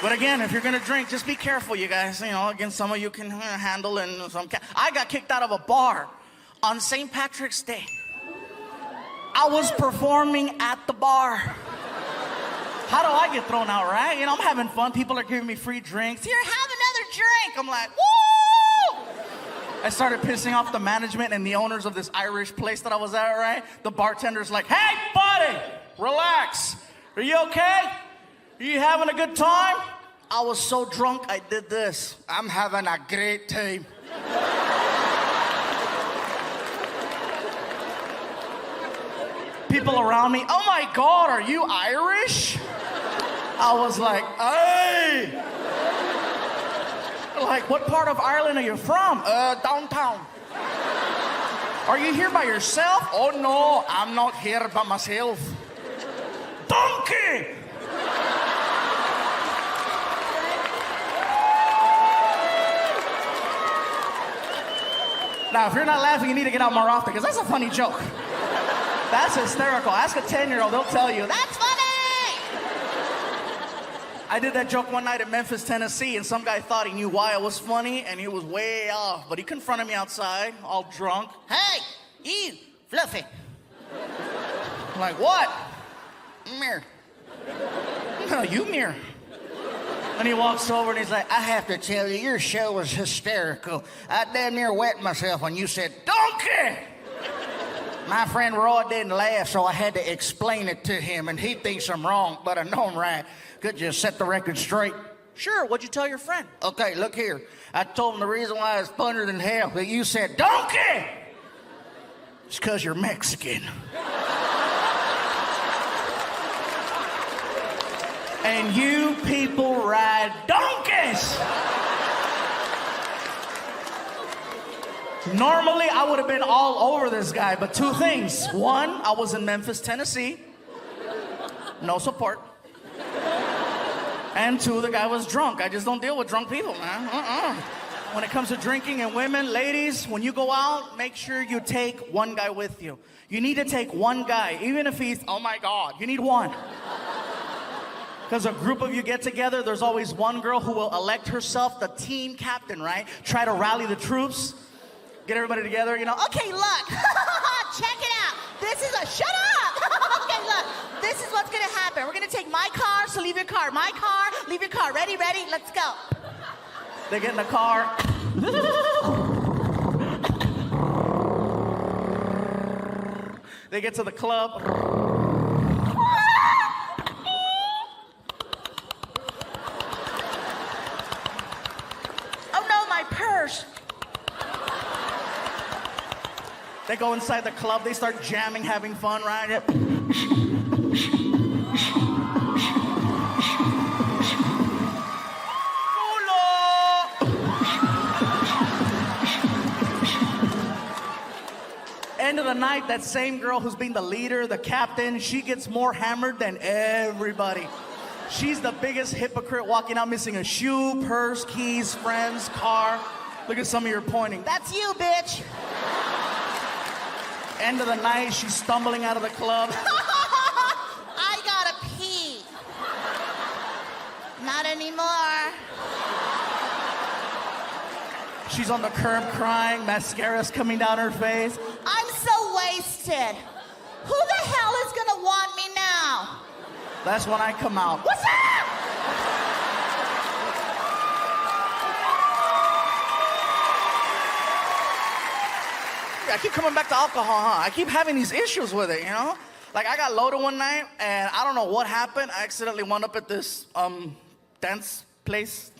But again, if you're gonna drink, just be careful, you guys. You know, again, some of you can handle and some can't. I got kicked out of a bar on St. Patrick's Day. I was performing at the bar. How do I get thrown out, right? You know, I'm having fun. People are giving me free drinks. Here, have another drink. I'm like, woo! I started pissing off the management and the owners of this Irish place that I was at, right? The bartender's like, hey, buddy, relax. Are you okay? Are you having a good time? I was so drunk, I did this. I'm having a great time. People around me, oh my God, are you Irish? I was like, hey. Like, what part of Ireland are you from? Downtown. Are you here by yourself? Oh no, I'm not here by myself. Donkey! Now, if you're not laughing, you need to get out more often, because that's a funny joke. That's hysterical. Ask a 10-year-old, they'll tell you, that's funny! I did that joke one night in Memphis, Tennessee, and some guy thought he knew why it was funny, and he was way off. But he confronted me outside, all drunk. Hey, you, Fluffy. I'm like, what? Mirror. No, you mirror. And he walks over and he's like, I have to tell you, your show was hysterical. I damn near wet myself when you said, donkey! My friend Roy didn't laugh, so I had to explain it to him, and he thinks I'm wrong, but I know I'm right. Could you set the record straight? Sure, what'd you tell your friend? Okay, look here. I told him the reason why it's funnier than hell that you said, donkey! It's because you're Mexican. And you people ride donkeys! Normally, I would have been all over this guy, but two things. One, I was in Memphis, Tennessee. No support. And two, the guy was drunk. I just don't deal with drunk people, man. When it comes to drinking and women, ladies, when you go out, make sure you take one guy with you. You need to take one guy, even if he's, oh my God, you need one. Because a group of you get together, there's always one girl who will elect herself the team captain, right? Try to rally the troops. Get everybody together, you know. Okay, look. Check it out. This is a, shut up. Okay, look. This is what's going to happen. We're going to take my car, so leave your car. My car, leave your car. Ready, ready? Let's go. They get in the car. They get to the club. Oh no, my purse. They go inside the club, they start jamming, having fun, right? End of the night, that same girl who's being the leader, the captain, she gets more hammered than everybody. She's the biggest hypocrite, walking out missing a shoe, purse, keys, friends, car. Look at some of you pointing. That's you, bitch. End of the night, she's stumbling out of the club. I gotta pee. Not anymore. She's on the curb crying, mascara's coming down her face. I'm so wasted. Who the hell is gonna want me now? That's when I come out. What's up? I keep coming back to alcohol, huh? I keep having these issues with it, you know? Like, I got loaded one night, and I don't know what happened. I accidentally wound up at this dance place.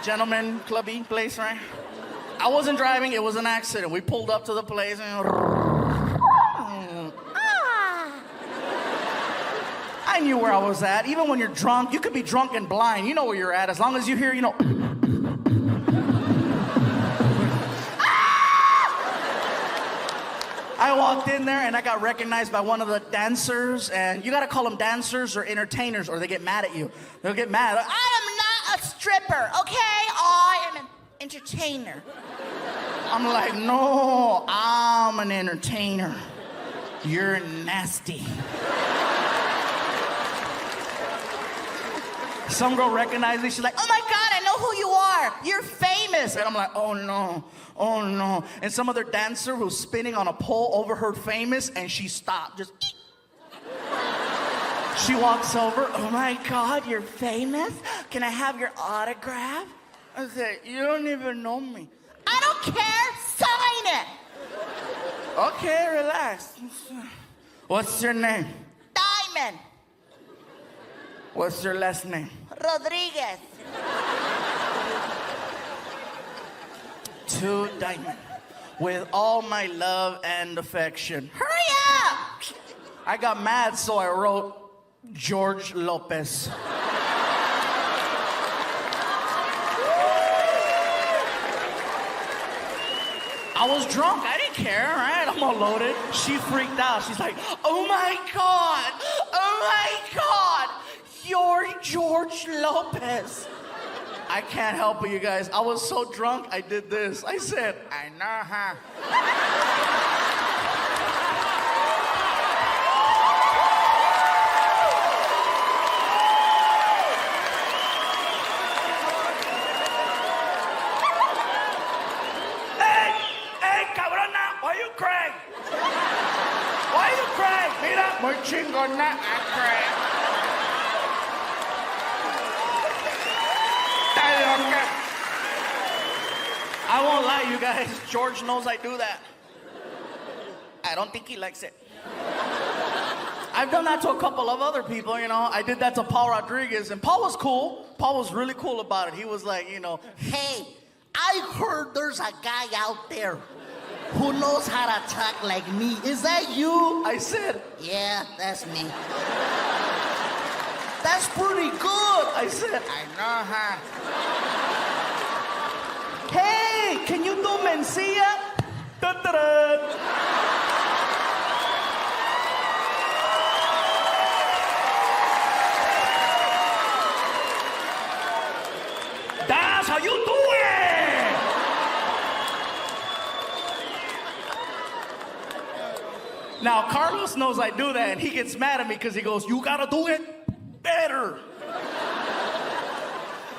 Gentleman clubby place, right? I wasn't driving, it was an accident. We pulled up to the place, and I knew where I was at. Even when you're drunk, you could be drunk and blind. You know where you're at, as long as you hear, you know. I walked in there and I got recognized by one of the dancers, and you gotta call them dancers or entertainers or they get mad at you. They'll get mad. I am not a stripper, okay? I am an entertainer. I'm like, no, I'm an entertainer. You're nasty. Some girl recognized me. She's like, oh my God, I know who you are. You're famous. And I'm like, oh no, oh no. And some other dancer who's spinning on a pole overheard famous and she stopped. Just. She walks over. Oh my God, you're famous? Can I have your autograph? I said, you don't even know me. I don't care. Sign it. Okay, relax. What's your name? Diamond. What's your last name? Rodriguez. To Diamond. With all my love and affection. Hurry up! I got mad, so I wrote George Lopez. I was drunk. I didn't care, right? I'm all loaded. She freaked out. She's like, oh my God. Oh my God. You're George Lopez. I can't help it, you guys. I was so drunk, I did this. I said, I know, huh? Muy chingona, I won't lie, you guys. George knows I do that. I don't think he likes it. I've done that to a couple of other people, you know. I did that to Paul Rodriguez, and Paul was cool. Paul was really cool about it. He was like, you know, hey, I heard there's a guy out there who knows how to talk like me. Is that you? I said, yeah, that's me. That's pretty good. I said, I know, huh? Hey, can you do Mencia? Da-da-da. That's how you do it. Now, Carlos knows I do that, and he gets mad at me because he goes, you gotta do it better.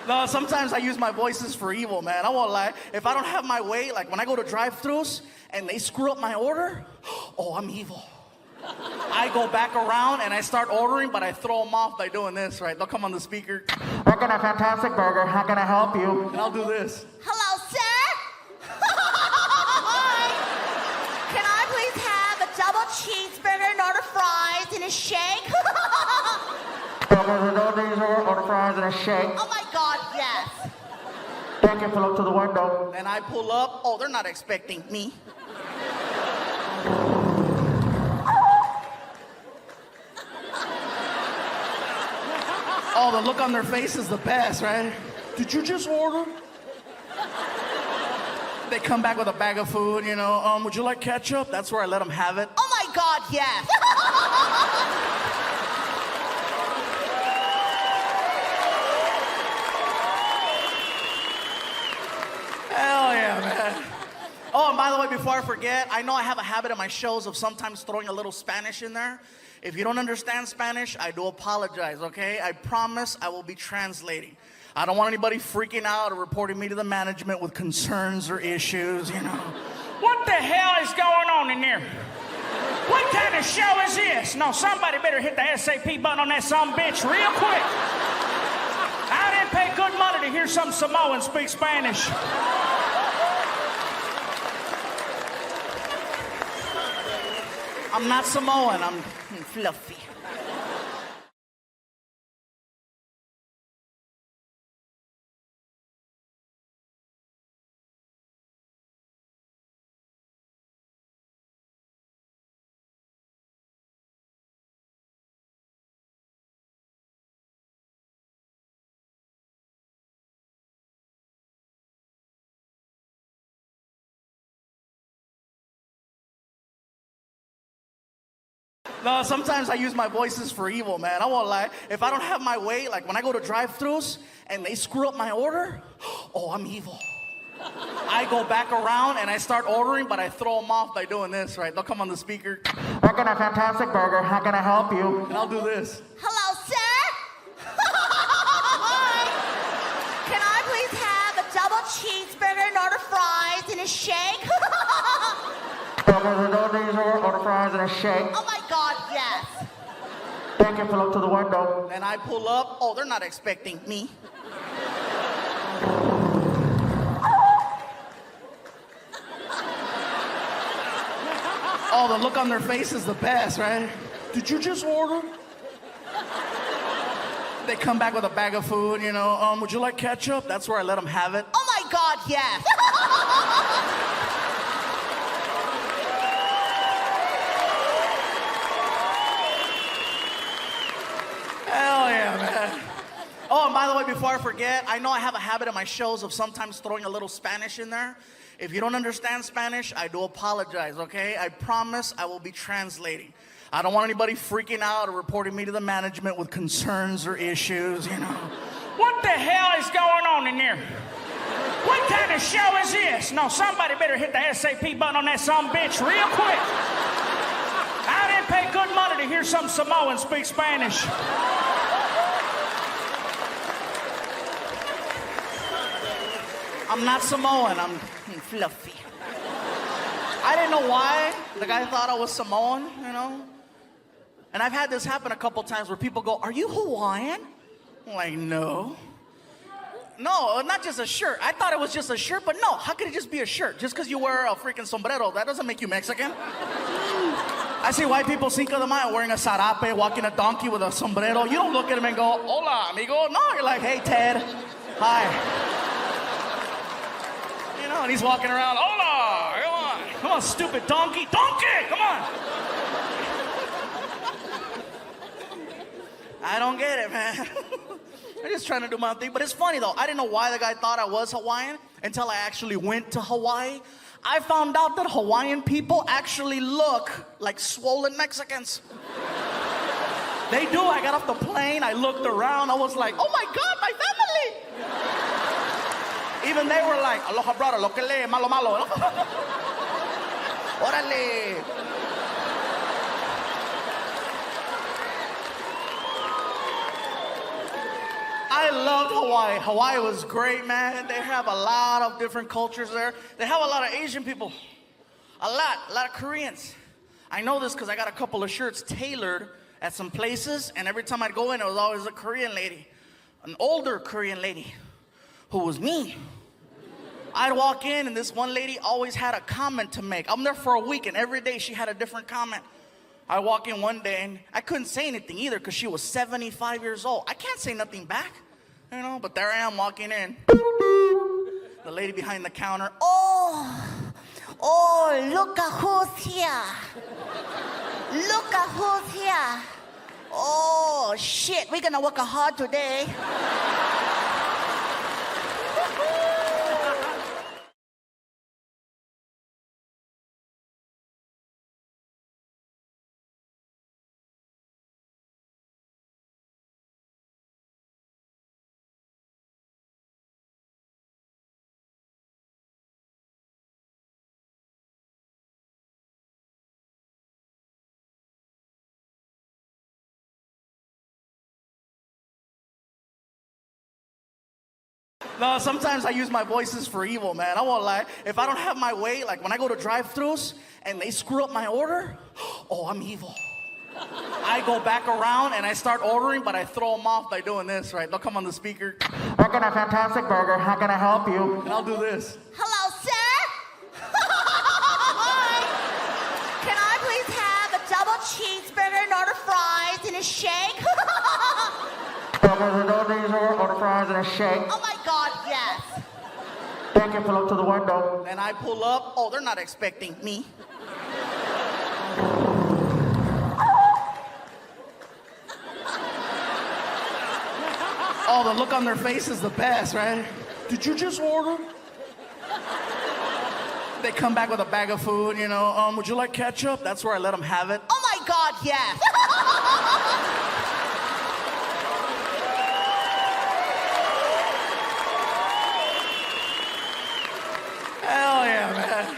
No, sometimes I use my voices for evil, man. I won't lie. If I don't have my way, like when I go to drive-thrus and they screw up my order, oh, I'm evil. I go back around and I start ordering, but I throw them off by doing this, right? They'll come on the speaker. We're getting a fantastic burger. How can I help you? And I'll do this. Hello, sir. Can I please have a double cheeseburger and order fries and a shake? Order fries and a shake. Oh my God, yes. Thank you. Pull up to the window. And I pull up. Oh, they're not expecting me. Oh, the look on their face is the best, right? Did you just order? They come back with a bag of food, you know. Would you like ketchup? That's where I let them have it. Oh my God, yes. Hell yeah, man. Oh, and by the way, before I forget, I know I have a habit in my shows of sometimes throwing a little Spanish in there. If you don't understand Spanish, I do apologize, okay? I promise I will be translating. I don't want anybody freaking out or reporting me to the management with concerns or issues, you know. What the hell is going on in there? What kind of show is this? No, somebody better hit the SAP button on that sumbitch real quick. I didn't pay good money to hear some Samoan speak Spanish. I'm not Samoan, I'm fluffy. No, sometimes I use my voices for evil, man. I won't lie. If I don't have my way, like when I go to drive-thrus and they screw up my order, oh, I'm evil. I go back around and I start ordering, but I throw them off by doing this, right? They'll come on the speaker. We're getting a fantastic burger. How can I help you? And I'll do this. Hello, sir. cheeseburger and order fries and a shake? Order fries and a shake. Oh my God, yes. Thank you, pull up to the window. And I pull up. Oh, they're not expecting me. Oh, the look on their face is the best, right? Did you just order? They come back with a bag of food, you know. Would you like ketchup? That's where I let them have it. Oh my God, yes. Hell yeah, man. Oh, and by the way, before I forget, I know I have a habit in my shows of sometimes throwing a little Spanish in there. If you don't understand Spanish, I do apologize, okay? I promise I will be translating. I don't want anybody freaking out or reporting me to the management with concerns or issues, you know. What the hell is going on in here? What kind of show is this? No, somebody better hit the SAP button on that sumbitch real quick. I didn't pay good money to hear some Samoan speak Spanish. I'm not Samoan, I'm fluffy. I didn't know why the guy thought I was Samoan, you know? And I've had this happen a couple times where people go, "Are you Hawaiian?" I'm like, no. No, not just a shirt. I thought it was just a shirt, but no, how could it just be a shirt? Just because you wear a freaking sombrero, that doesn't make you Mexican. I see white people, Cinco de Mayo, wearing a sarape, walking a donkey with a sombrero. You don't look at him and go, "Hola, amigo." No, you're like, "Hey, Ted. Hi." You know, and he's walking around, "Hola, come on. Come on, stupid donkey. Donkey, come on." I don't get it, man. I'm just trying to do my thing. But it's funny, though. I didn't know why the guy thought I was Hawaiian until I actually went to Hawaii. I found out that Hawaiian people actually look like swollen Mexicans. They do. I got off the plane. I looked around. I was like, "Oh, my God, my family." Even they were like, "Aloha, brother. Lo que le, malo, malo." Órale. I loved Hawaii. Hawaii was great, man. They have a lot of different cultures there. They have a lot of Asian people. A lot of Koreans. I know this because I got a couple of shirts tailored at some places, and every time I'd go in, it was always a Korean lady. An older Korean lady who was mean. I'd walk in, and this one lady always had a comment to make. I'm there for a week, and every day she had a different comment. I walk in one day, and I couldn't say anything either because she was 75 years old. I can't say nothing back, you know, but there I am walking in. The lady behind the counter, Oh, look at who's here. Look at who's here. Oh, shit, we're gonna work hard today. No, sometimes I use my voices for evil, man. I won't lie. If I don't have my way, like when I go to drive-thrus and they screw up my order, oh, I'm evil. I go back around and I start ordering, but I throw them off by doing this, right? They'll come on the speaker. I got a fantastic burger. How can I help you? And I'll do this. Hello, sir. Can I please have a double cheeseburger and order fries and a shake? Order fries and a shake. Oh my God, yes. Thank you, pull up to the window. And I pull up. Oh, they're not expecting me. Oh, the look on their face is the best, right? Did you just order? They come back with a bag of food, you know. Would you like ketchup? That's where I let them have it. Oh my God, yes. Hell yeah, man.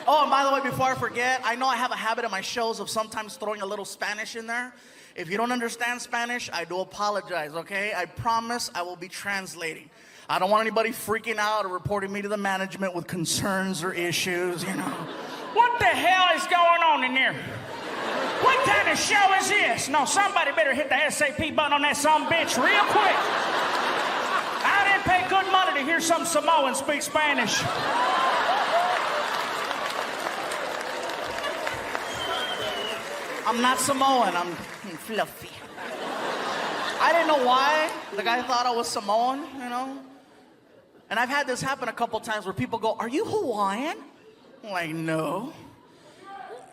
Oh, and by the way, before I forget, I know I have a habit in my shows of sometimes throwing a little Spanish in there. If you don't understand Spanish, I do apologize, okay? I promise I will be translating. I don't want anybody freaking out or reporting me to the management with concerns or issues, you know. What the hell is going on in there? What kind of show is this? No, somebody better hit the SAP button on that sumbitch real quick. I didn't pay good money to hear some Samoan speak Spanish. I'm not Samoan, I'm fluffy. I didn't know why the guy thought I was Samoan, you know? And I've had this happen a couple times where people go, "Are you Hawaiian?" I'm like, no.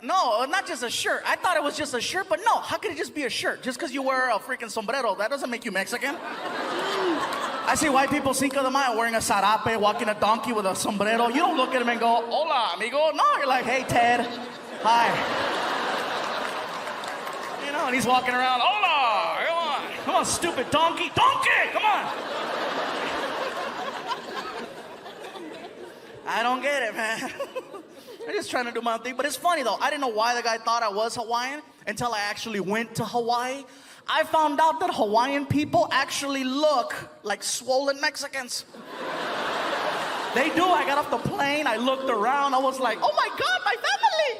No, not just a shirt. I thought it was just a shirt, but no, how could it just be a shirt? Just because you wear a freaking sombrero, that doesn't make you Mexican. I see white people Cinco de Mayo wearing a sarape, walking a donkey with a sombrero. You don't look at them and go, "Hola, amigo." No, you're like, "Hey, Ted. Hi." You know, and he's walking around, "Hola, come on. Come on, stupid donkey. Donkey, come on." I don't get it, man. I'm just trying to do my thing. But it's funny, though. I didn't know why the guy thought I was Hawaiian until I actually went to Hawaii. I found out that Hawaiian people actually look like swollen Mexicans. They do. I got off the plane. I looked around. I was like, "Oh, my God, my family."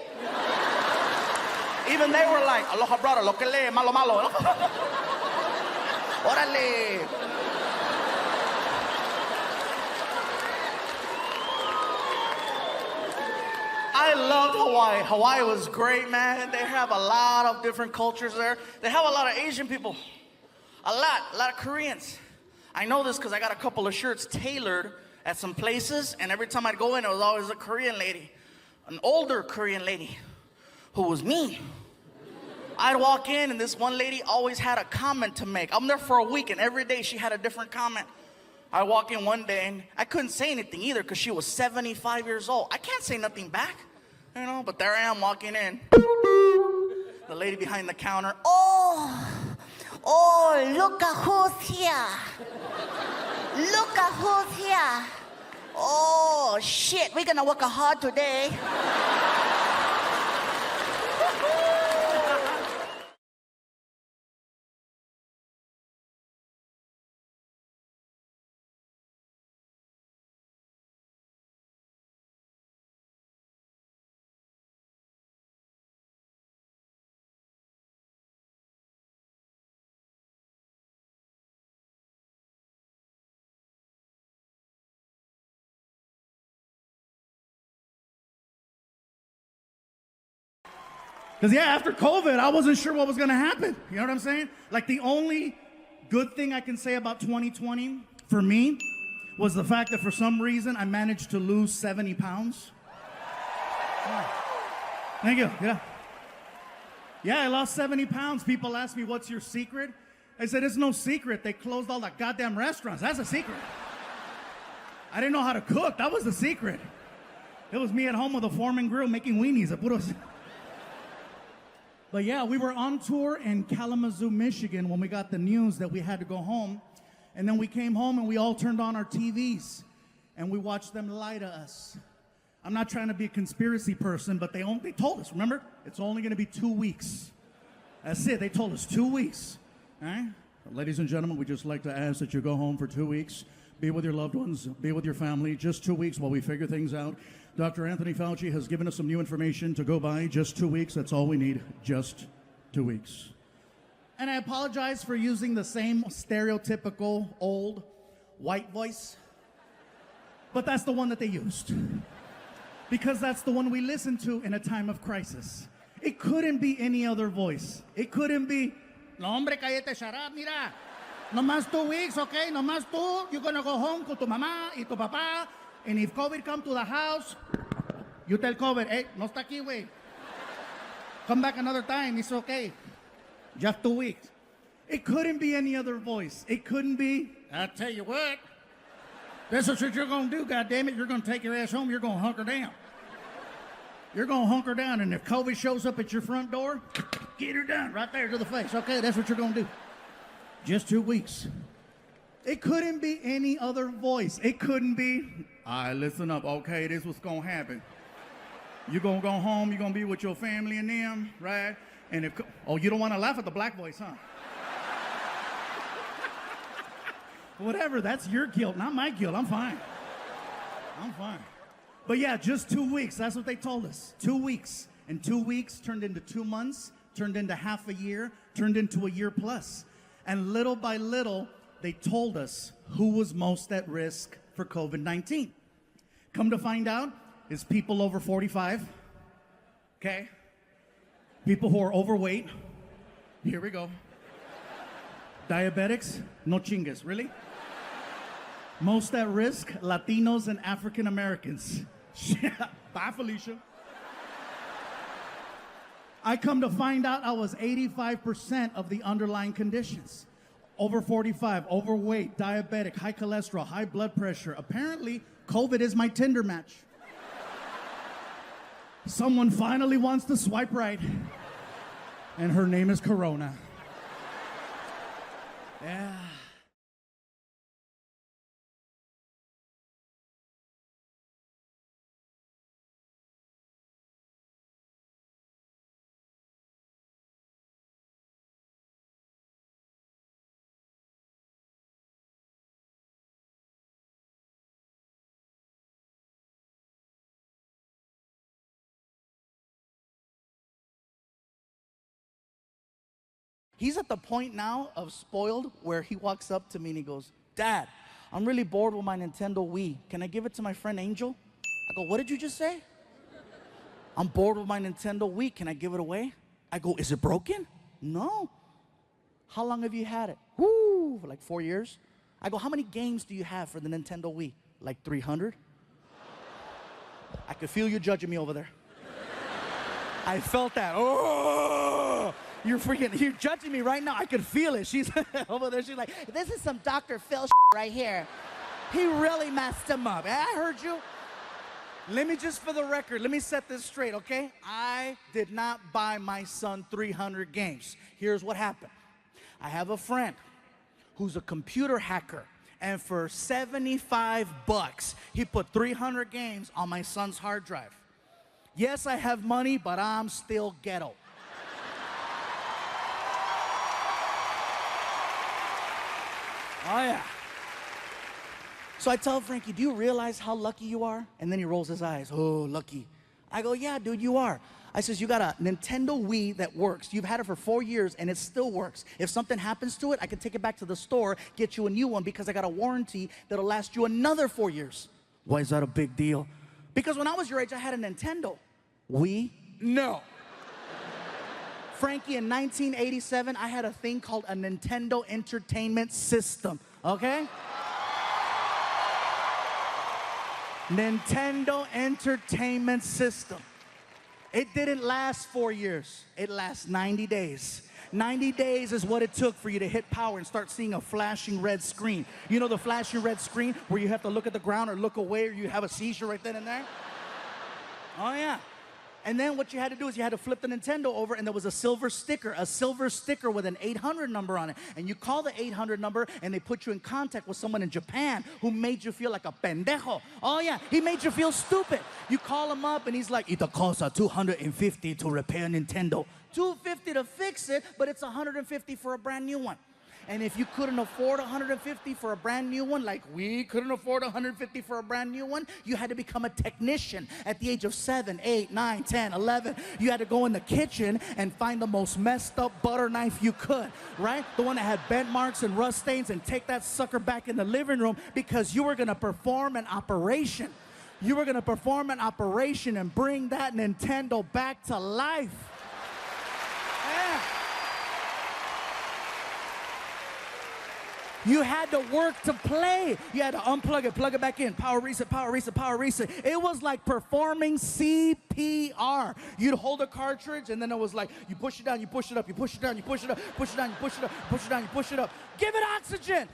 Even they were like, "Aloha, brother. Lo que le, malo, malo." Órale. I loved Hawaii. Hawaii was great, man. They have a lot of different cultures there. They have a lot of Asian people. A lot of Koreans. I know this because I got a couple of shirts tailored at some places, and every time I'd go in, it was always a Korean lady. An older Korean lady who was mean. I'd walk in, and this one lady always had a comment to make. I'm there for a week, and every day she had a different comment. I walk in one day, and I couldn't say anything either because she was 75 years old. I can't say nothing back, you know, but there I am walking in. The lady behind the counter, Oh, look at who's here. Look at who's here. Oh, shit, we're gonna work hard today. Because, yeah, after COVID, I wasn't sure what was going to happen. You know what I'm saying? Like, the only good thing I can say about 2020 for me was the fact that for some reason I managed to lose 70 pounds. Yeah. Thank you. Yeah. Yeah, I lost 70 pounds. People ask me, "What's your secret?" I said, "It's no secret. They closed all the goddamn restaurants. That's a secret. I didn't know how to cook. That was the secret. It was me at home with a Foreman grill making weenies. But yeah, we were on tour in Kalamazoo, Michigan when we got the news that we had to go home. And then we came home and we all turned on our TVs and we watched them lie to us. I'm not trying to be a conspiracy person, but they told us, remember? It's only going to be 2 weeks. That's it. They told us 2 weeks. All right? Ladies and gentlemen, we'd just like to ask that you go home for 2 weeks. Be with your loved ones. Be with your family. Just 2 weeks while we figure things out. Dr. Anthony Fauci has given us some new information to go by. Just 2 weeks. That's all we need. Just 2 weeks. And I apologize for using the same stereotypical old white voice. But that's the one that they used. Because that's the one we listen to in a time of crisis. It couldn't be any other voice. It couldn't be, "No, hombre, cállate, shut up, mira. No más 2 weeks, okay? No más tú. You're going to go home con tu mamá y tu papá. And if COVID come to the house, you tell COVID, hey, no está aquí, güey. Come back another time. It's okay. Just 2 weeks." It couldn't be any other voice. It couldn't be, "I'll tell you what. This is what you're going to do, goddammit. You're going to take your ass home. You're going to hunker down. You're going to hunker down. And if COVID shows up at your front door, get her done right there to the face. Okay, that's what you're going to do. Just 2 weeks." It couldn't be any other voice. It couldn't be, "All right, listen up. Okay, this is what's going to happen. You're going to go home. You're going to be with your family and them, right? And if, oh, you don't want to laugh at the black voice, huh? Whatever, that's your guilt, not my guilt. I'm fine. I'm fine. But yeah, just 2 weeks. That's what they told us. 2 weeks. And 2 weeks turned into 2 months, turned into half a year, turned into a year plus. And little by little, they told us who was most at risk for COVID-19. Come to find out, it's people over 45, okay? People who are overweight. Here we go. Diabetics, no chingas, really? Most at risk, Latinos and African Americans. Bye, Felicia. I come to find out I was 85% of the underlying conditions. Over 45, overweight, diabetic, high cholesterol, high blood pressure. Apparently, COVID is my Tinder match. Someone finally wants to swipe right, and her name is Corona. Yeah. He's at the point now of spoiled where he walks up to me and he goes, Dad, I'm really bored with my Nintendo Wii. Can I give it to my friend Angel? I go, what did you just say? I'm bored with my Nintendo Wii. Can I give it away? I go, is it broken? No. How long have you had it? Woo, for like 4 years. I go, how many games do you have for the Nintendo Wii? Like 300? I could feel you judging me over there. I felt that. Oh! You're judging me right now. I could feel it. She's over there. She's like, this is some Dr. Phil right here. He really messed him up. I heard you. Let me just, for the record, let me set this straight, okay? I did not buy my son 300 games. Here's what happened. I have a friend who's a computer hacker, and for $75, he put 300 games on my son's hard drive. Yes, I have money, but I'm still ghetto. Oh, yeah. So I tell Frankie, do you realize how lucky you are? And then he rolls his eyes. Oh, lucky. I go, yeah, dude, you are. I says, you got a Nintendo Wii that works. You've had it for 4 years, and it still works. If something happens to it, I can take it back to the store, get you a new one, because I got a warranty that'll last you another 4 years. Why is that a big deal? Because when I was your age, I had a Nintendo. Wii? No. Frankie, in 1987, I had a thing called a Nintendo Entertainment System, okay? Nintendo Entertainment System. It didn't last 4 years. It lasts 90 days. 90 days is what it took for you to hit power and start seeing a flashing red screen. You know the flashing red screen where you have to look at the ground or look away or you have a seizure right then and there? Oh, yeah. And then what you had to do is you had to flip the Nintendo over, and there was a silver sticker with an 800 number on it. And you call the 800 number, and they put you in contact with someone in Japan who made you feel like a pendejo. Oh, yeah, he made you feel stupid. You call him up, and he's like, it costs $250 to repair Nintendo. $250 to fix it, but it's $150 for a brand new one. And if you couldn't afford $150 for a brand new one, like we couldn't afford $150 for a brand new one, you had to become a technician at the age of 7, 8, 9, 10, 11. You had to go in the kitchen and find the most messed up butter knife you could, right? The one that had bent marks and rust stains, and take that sucker back in the living room because you were gonna perform an operation. You were gonna perform an operation and bring that Nintendo back to life. Yeah. You had to work to play. You had to unplug it, plug it back in, power reset, power reset, power reset. It was like performing CPR. You'd hold a cartridge, and then it was like, you push it down, you push it up, you push it down, you push it up, push it down, you push it up, push it down, you push it up. Give it oxygen.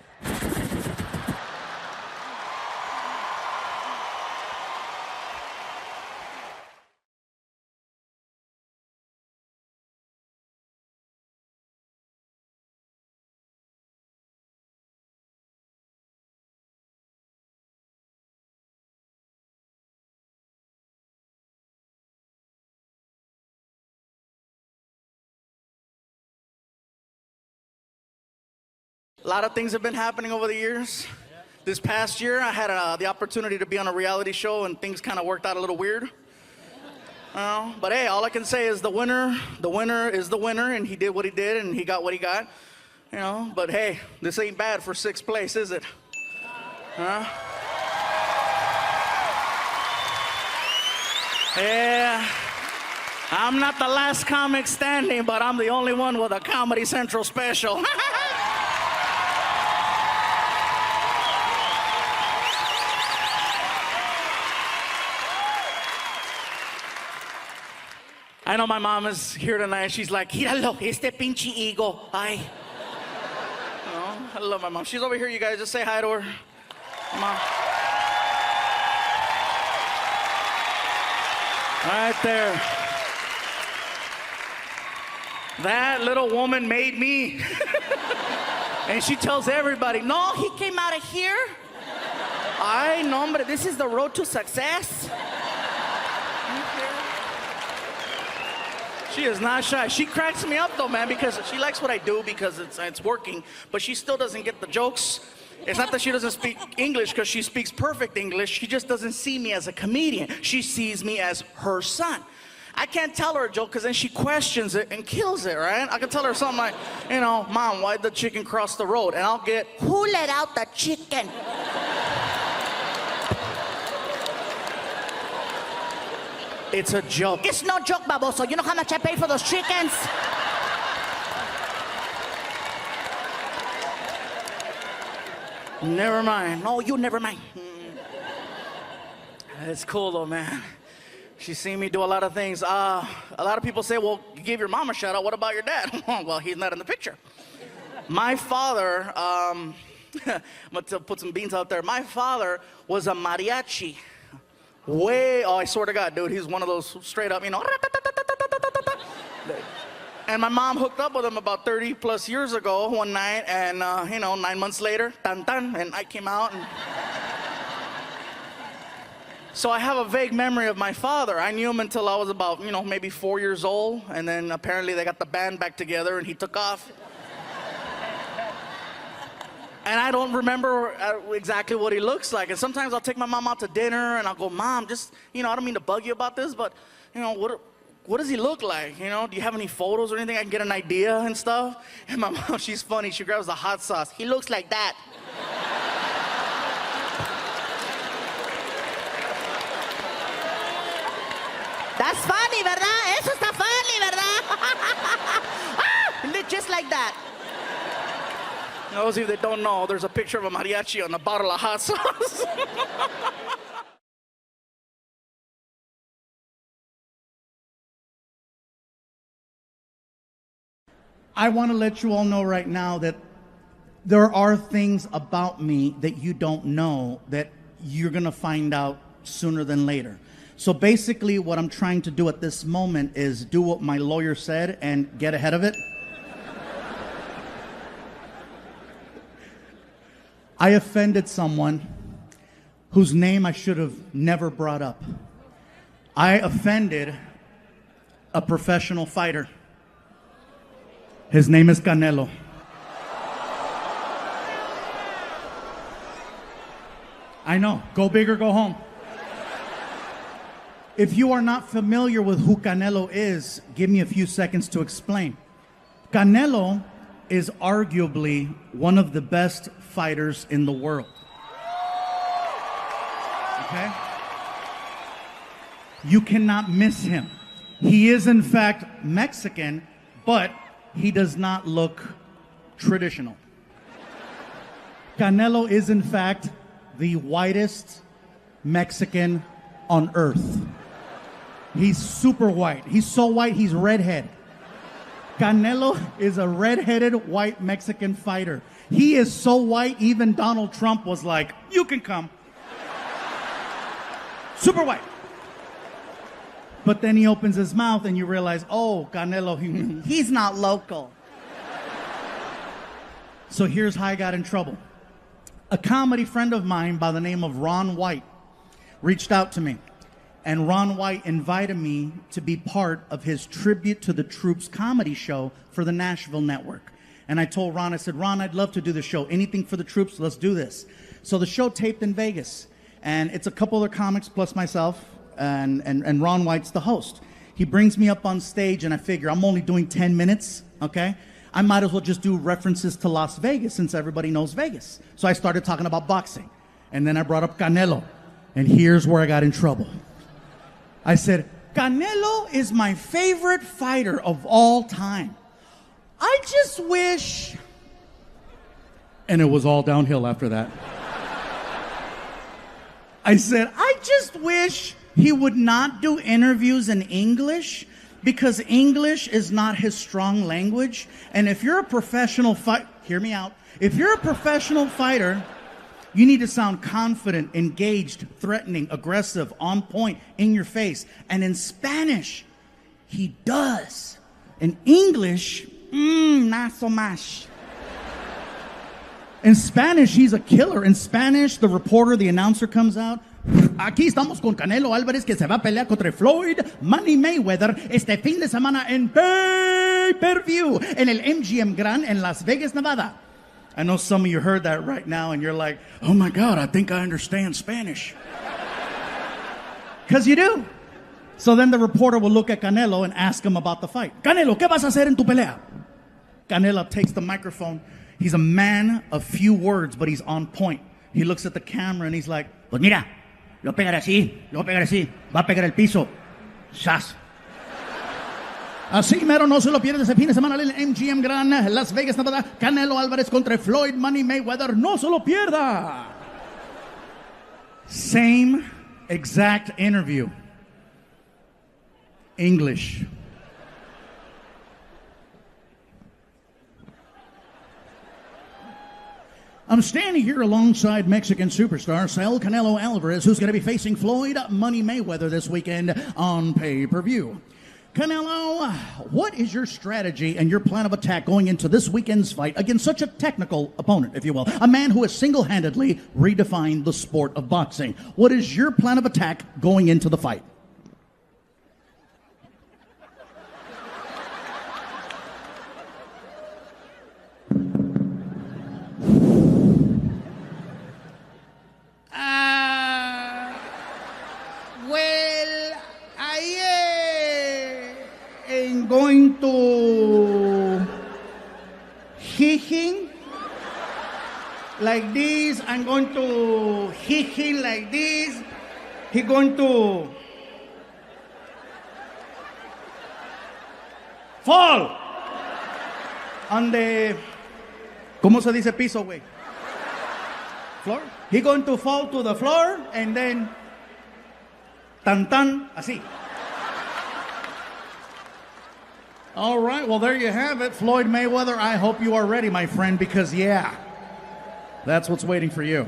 A lot of things have been happening over the years. This past year, I had the opportunity to be on a reality show, and things kind of worked out a little weird. But hey, all I can say is the winner is the winner, and he did what he did, and he got what he got. But hey, this ain't bad for 6th place, is it? Yeah, I'm not the last comic standing, but I'm the only one with a Comedy Central special. I know my mom is here tonight. She's like, "Míralo, este pinche ego." Ay. I love my mom. She's over here, you guys. Just say hi to her. Mom. Right there. That little woman made me. And she tells everybody, "No, he came out of here." Ay, no, hombre, this is the road to success. She is not shy. She cracks me up though, man, because she likes what I do because it's working, but she still doesn't get the jokes. It's not that she doesn't speak English, because she speaks perfect English. She just doesn't see me as a comedian. She sees me as her son. I can't tell her a joke because then she questions it and kills it, right? I can tell her something like, "Mom, why'd the chicken cross the road?" And I'll get, "Who let out the chicken?" "It's a joke." It's no joke, baboso. You know how much I pay for those chickens? Never mind. No, you never mind. It's cool though, man. She's seen me do a lot of things. A lot of people say, "Well, you gave your mom a shout out. What about your dad?" Well, he's not in the picture. My father, I'm gonna put some beans out there. My father was a mariachi. I swear to God, dude, he's one of those straight up, And my mom hooked up with him about 30 plus years ago one night, and 9 months later, tan tan, and I came out. So I have a vague memory of my father. I knew him until I was about, maybe 4 years old, and then apparently they got the band back together and he took off. And I don't remember exactly what he looks like. And sometimes I'll take my mom out to dinner and I'll go, "Mom, just, I don't mean to bug you about this, but, what does he look like? Do you have any photos or anything I can get an idea and stuff?" And my mom, she's funny. She grabs the hot sauce. "He looks like that." That's funny, ¿verdad? Eso está funny, ¿verdad? Just like that. Those of you that don't know, there's a picture of a mariachi on a bottle of hot sauce. I want to let you all know right now that there are things about me that you don't know that you're going to find out sooner than later. So basically what I'm trying to do at this moment is do what my lawyer said and get ahead of it. I offended someone whose name I should have never brought up. I offended a professional fighter. His name is Canelo. I know, go big or go home. If you are not familiar with who Canelo is, give me a few seconds to explain. Canelo is arguably one of the best fighters in the world. Okay? You cannot miss him. He is in fact Mexican, but he does not look traditional. Canelo is in fact the whitest Mexican on earth. He's super white. He's so white, he's redhead. Canelo is a redheaded white Mexican fighter. He is so white, even Donald Trump was like, "You can come." Super white. But then he opens his mouth and you realize, oh, Canelo, he's not local. So here's how I got in trouble. A comedy friend of mine by the name of Ron White reached out to me. And Ron White invited me to be part of his Tribute to the Troops comedy show for the Nashville Network. And I told Ron, I said, Ron, I'd love to do the show. Anything for the troops, let's do this. So the show taped in Vegas. And it's a couple other comics plus myself, and Ron White's the host. He brings me up on stage, and I figure I'm only doing 10 minutes, okay? I might as well just do references to Las Vegas since everybody knows Vegas. So I started talking about boxing. And then I brought up Canelo. And here's where I got in trouble. I said, Canelo is my favorite fighter of all time. I just wish... And it was all downhill after that. I said, I just wish he would not do interviews in English because English is not his strong language. And if you're a professional fighter, hear me out. If you're a professional fighter, you need to sound confident, engaged, threatening, aggressive, on point, in your face. And in Spanish, he does. In English, not so much. In Spanish, he's a killer. In Spanish, the reporter, the announcer comes out. Aquí estamos con Canelo Álvarez que se va a pelear contra Floyd Money Mayweather este fin de semana en pay-per-view en el MGM Grand en Las Vegas, Nevada. I know some of you heard that right now and you're like, oh my God, I think I understand Spanish. Because you do. So then the reporter will look at Canelo and ask him about the fight. Canelo, ¿qué vas a hacer en tu pelea? Canelo takes the microphone. He's a man of few words, but he's on point. He looks at the camera and he's like, pues mira, lo pegar así, va a pegar el piso. ¡Sas! Así mero, no se lo pierdes ese fin de semana en el MGM Grand, Las Vegas, Nevada. Canelo Álvarez contra Floyd Money Mayweather. No se lo pierda. Same exact interview. English. I'm standing here alongside Mexican superstar Saul Canelo Alvarez, who's going to be facing Floyd Money Mayweather this weekend on pay-per-view. Canelo, what is your strategy and your plan of attack going into this weekend's fight against such a technical opponent, if you will, a man who has single-handedly redefined the sport of boxing? What is your plan of attack going into the fight? Going to hit him like this. I'm going to hit him like this. He's going to fall on the, ¿cómo se dice piso, güey? Floor. He's going to fall to the floor and then tan tan así. All right, well, there you have it. Floyd Mayweather, I hope you are ready, my friend, because, yeah, that's what's waiting for you.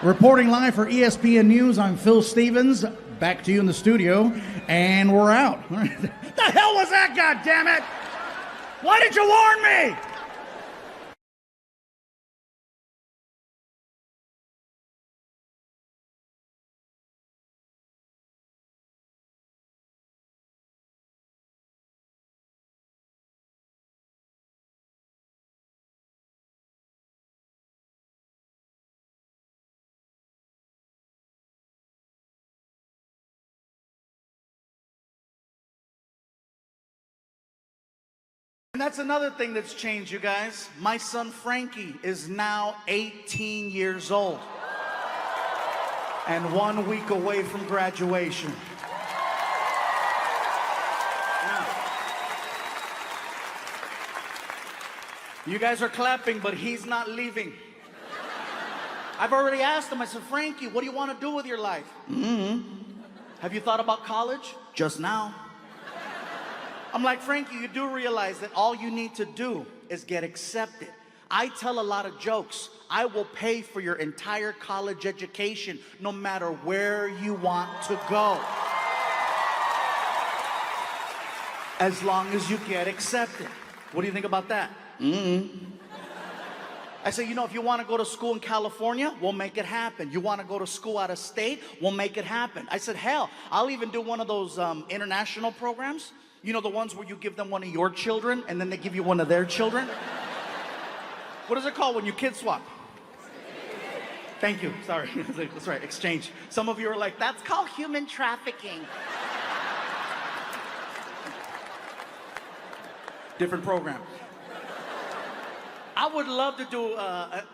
Reporting live for ESPN News, I'm Phil Stevens. Back to you in the studio, and we're out. The hell was that, goddammit? Why did you warn me? And that's another thing that's changed, you guys. My son Frankie is now 18 years old and 1 week away from graduation. Yeah. You guys are clapping, but he's not leaving. I've already asked him, I said, Frankie, what do you want to do with your life? Have you thought about college? Just now. I'm like, Frankie, you do realize that all you need to do is get accepted. I tell a lot of jokes. I will pay for your entire college education no matter where you want to go. As long as you get accepted. What do you think about that? I say, you know, if you want to go to school in California, we'll make it happen. You want to go to school out of state, we'll make it happen. I said, hell, I'll even do one of those international programs. You know the ones where you give them one of your children and then they give you one of their children? What is it called when you kid swap? Thank you. Sorry. That's right. Exchange. Some of you are like, that's called human trafficking. Different program. I would love to do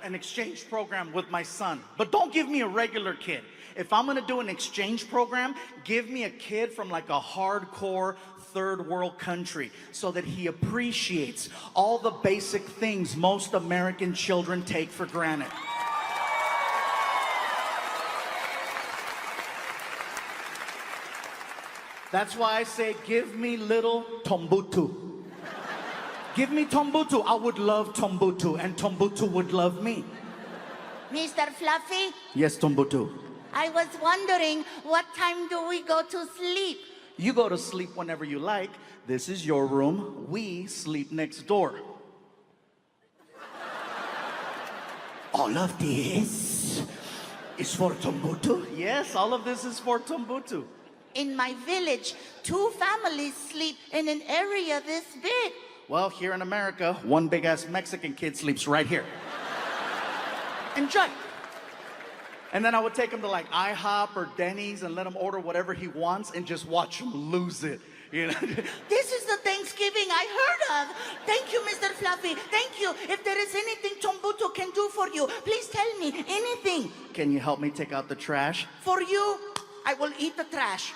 an exchange program with my son, but don't give me a regular kid. If I'm gonna do an exchange program, give me a kid from like a hardcore third world country so that he appreciates all the basic things most American children take for granted. That's why I say, give me little Tombutu. Give me Tombutu. I would love Tombutu, and Tombutu would love me. Mr. Fluffy, Yes, Tombutu. I was wondering, what time do we go to sleep? You go to sleep whenever you like. This is your room. We sleep next door. All of this is for Tombutu? Yes, all of this is for Tombutu. In my village, 2 families sleep in an area this big. Well, here in America, one big-ass Mexican kid sleeps right here. Enjoy. And then I would take him to like IHOP or Denny's and let him order whatever he wants and just watch him lose it. You know? This is the Thanksgiving I heard of. Thank you, Mr. Fluffy. Thank you. If there is anything Tombutu can do for you, please tell me. Anything. Can you help me take out the trash? For you, I will eat the trash.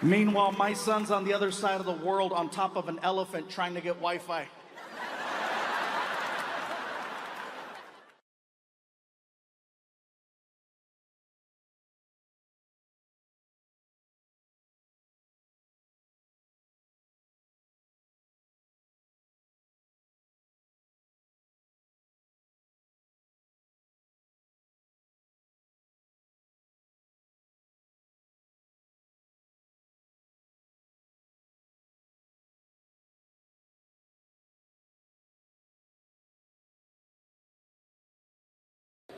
Meanwhile, my son's on the other side of the world on top of an elephant trying to get Wi-Fi.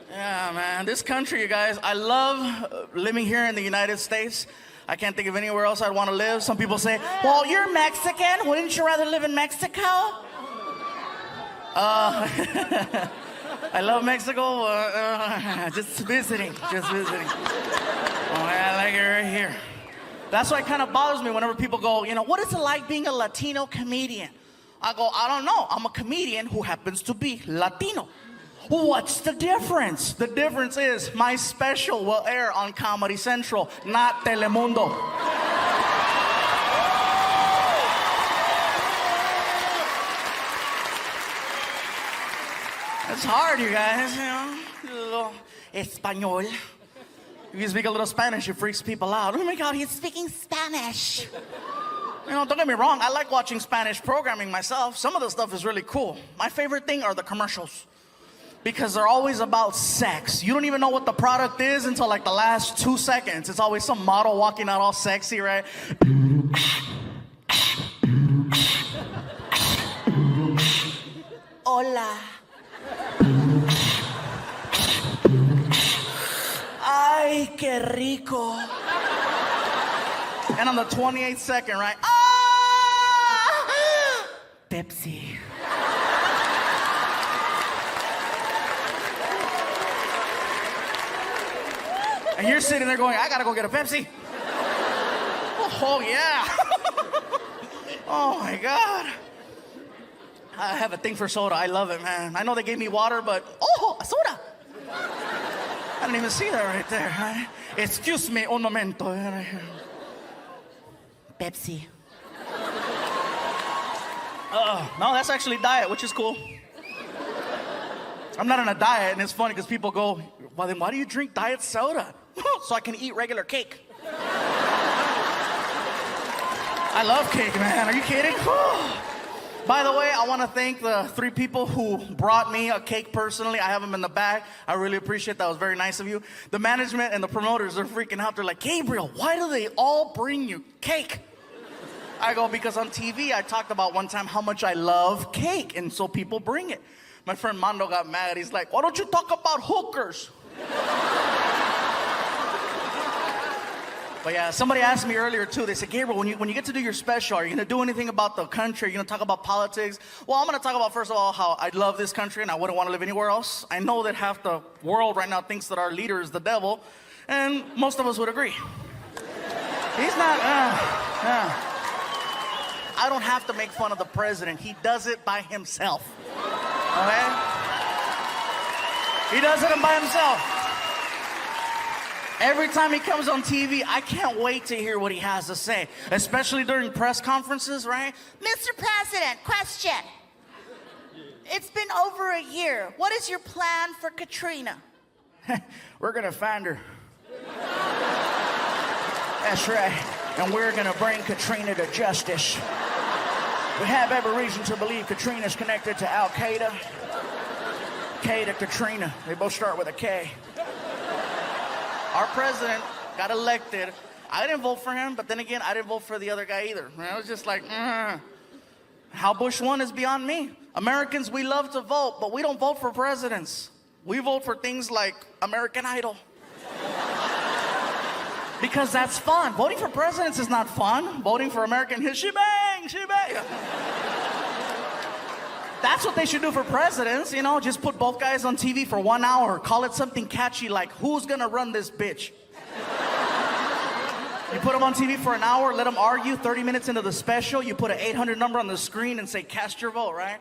Yeah, man, this country, you guys, I love living here in the United States. I can't think of anywhere else I'd want to live. Some people say, well, you're Mexican. Wouldn't you rather live in Mexico? I love Mexico. Just visiting. Oh, I like it right here. That's why it kind of bothers me whenever people go, you know, what is it like being a Latino comedian? I go, I don't know. I'm a comedian who happens to be Latino. What's the difference? The difference is my special will air on Comedy Central, not Telemundo. It's hard, you guys, you know. A little Espanol. If you speak a little Spanish, it freaks people out. Oh my God, he's speaking Spanish. You know, don't get me wrong, I like watching Spanish programming myself. Some of the stuff is really cool. My favorite thing are the commercials. Because they're always about sex. You don't even know what the product is until like the last 2 seconds. It's always some model walking out all sexy, right? Hola. Ay, qué rico. And on the 28th second, right? Ah! Pepsi. And you're sitting there going, I gotta go get a Pepsi. Oh, yeah. Oh, my God. I have a thing for soda. I love it, man. I know they gave me water, but, oh, soda. I didn't even see that right there. Right? Excuse me un momento. Pepsi. No, that's actually diet, which is cool. I'm not on a diet, and it's funny because people go, well, then why do you drink diet soda? So I can eat regular cake. I love cake, man. Are you kidding? By the way, I want to thank the 3 people who brought me a cake personally. I have them in the bag. I really appreciate that. It was very nice of you. The management and the promoters are freaking out. They're like, Gabriel, why do they all bring you cake? I go, because on TV I talked about one time how much I love cake, and so people bring it. My friend Mando got mad. He's like, why don't you talk about hookers? But yeah, somebody asked me earlier too. They said, Gabriel, when you get to do your special, are you gonna do anything about the country? Are you gonna talk about politics? Well, I'm gonna talk about, first of all, how I love this country and I wouldn't want to live anywhere else. I know that half the world right now thinks that our leader is the devil, and most of us would agree. He's not. I don't have to make fun of the president. He does it by himself. Okay? He does it by himself. Every time he comes on TV, I can't wait to hear what he has to say, especially during press conferences, right? Mr. President, question. It's been over a year. What is your plan for Katrina? We're gonna find her. That's right. And we're gonna bring Katrina to justice. We have every reason to believe Katrina's connected to Al Qaeda. K to Katrina. They both start with a K. Our president got elected. I didn't vote for him, but then again, I didn't vote for the other guy either. I was just like, how Bush won is beyond me. Americans, we love to vote, but we don't vote for presidents. We vote for things like American Idol. Because that's fun. Voting for presidents is not fun. Voting for American history, bang, shebang. That's what they should do for presidents, you know, just put both guys on TV for 1 hour. Call it something catchy like, who's gonna run this bitch? You put them on TV for an hour, let them argue. 30 minutes into the special, you put an 800 number on the screen and say, cast your vote, right?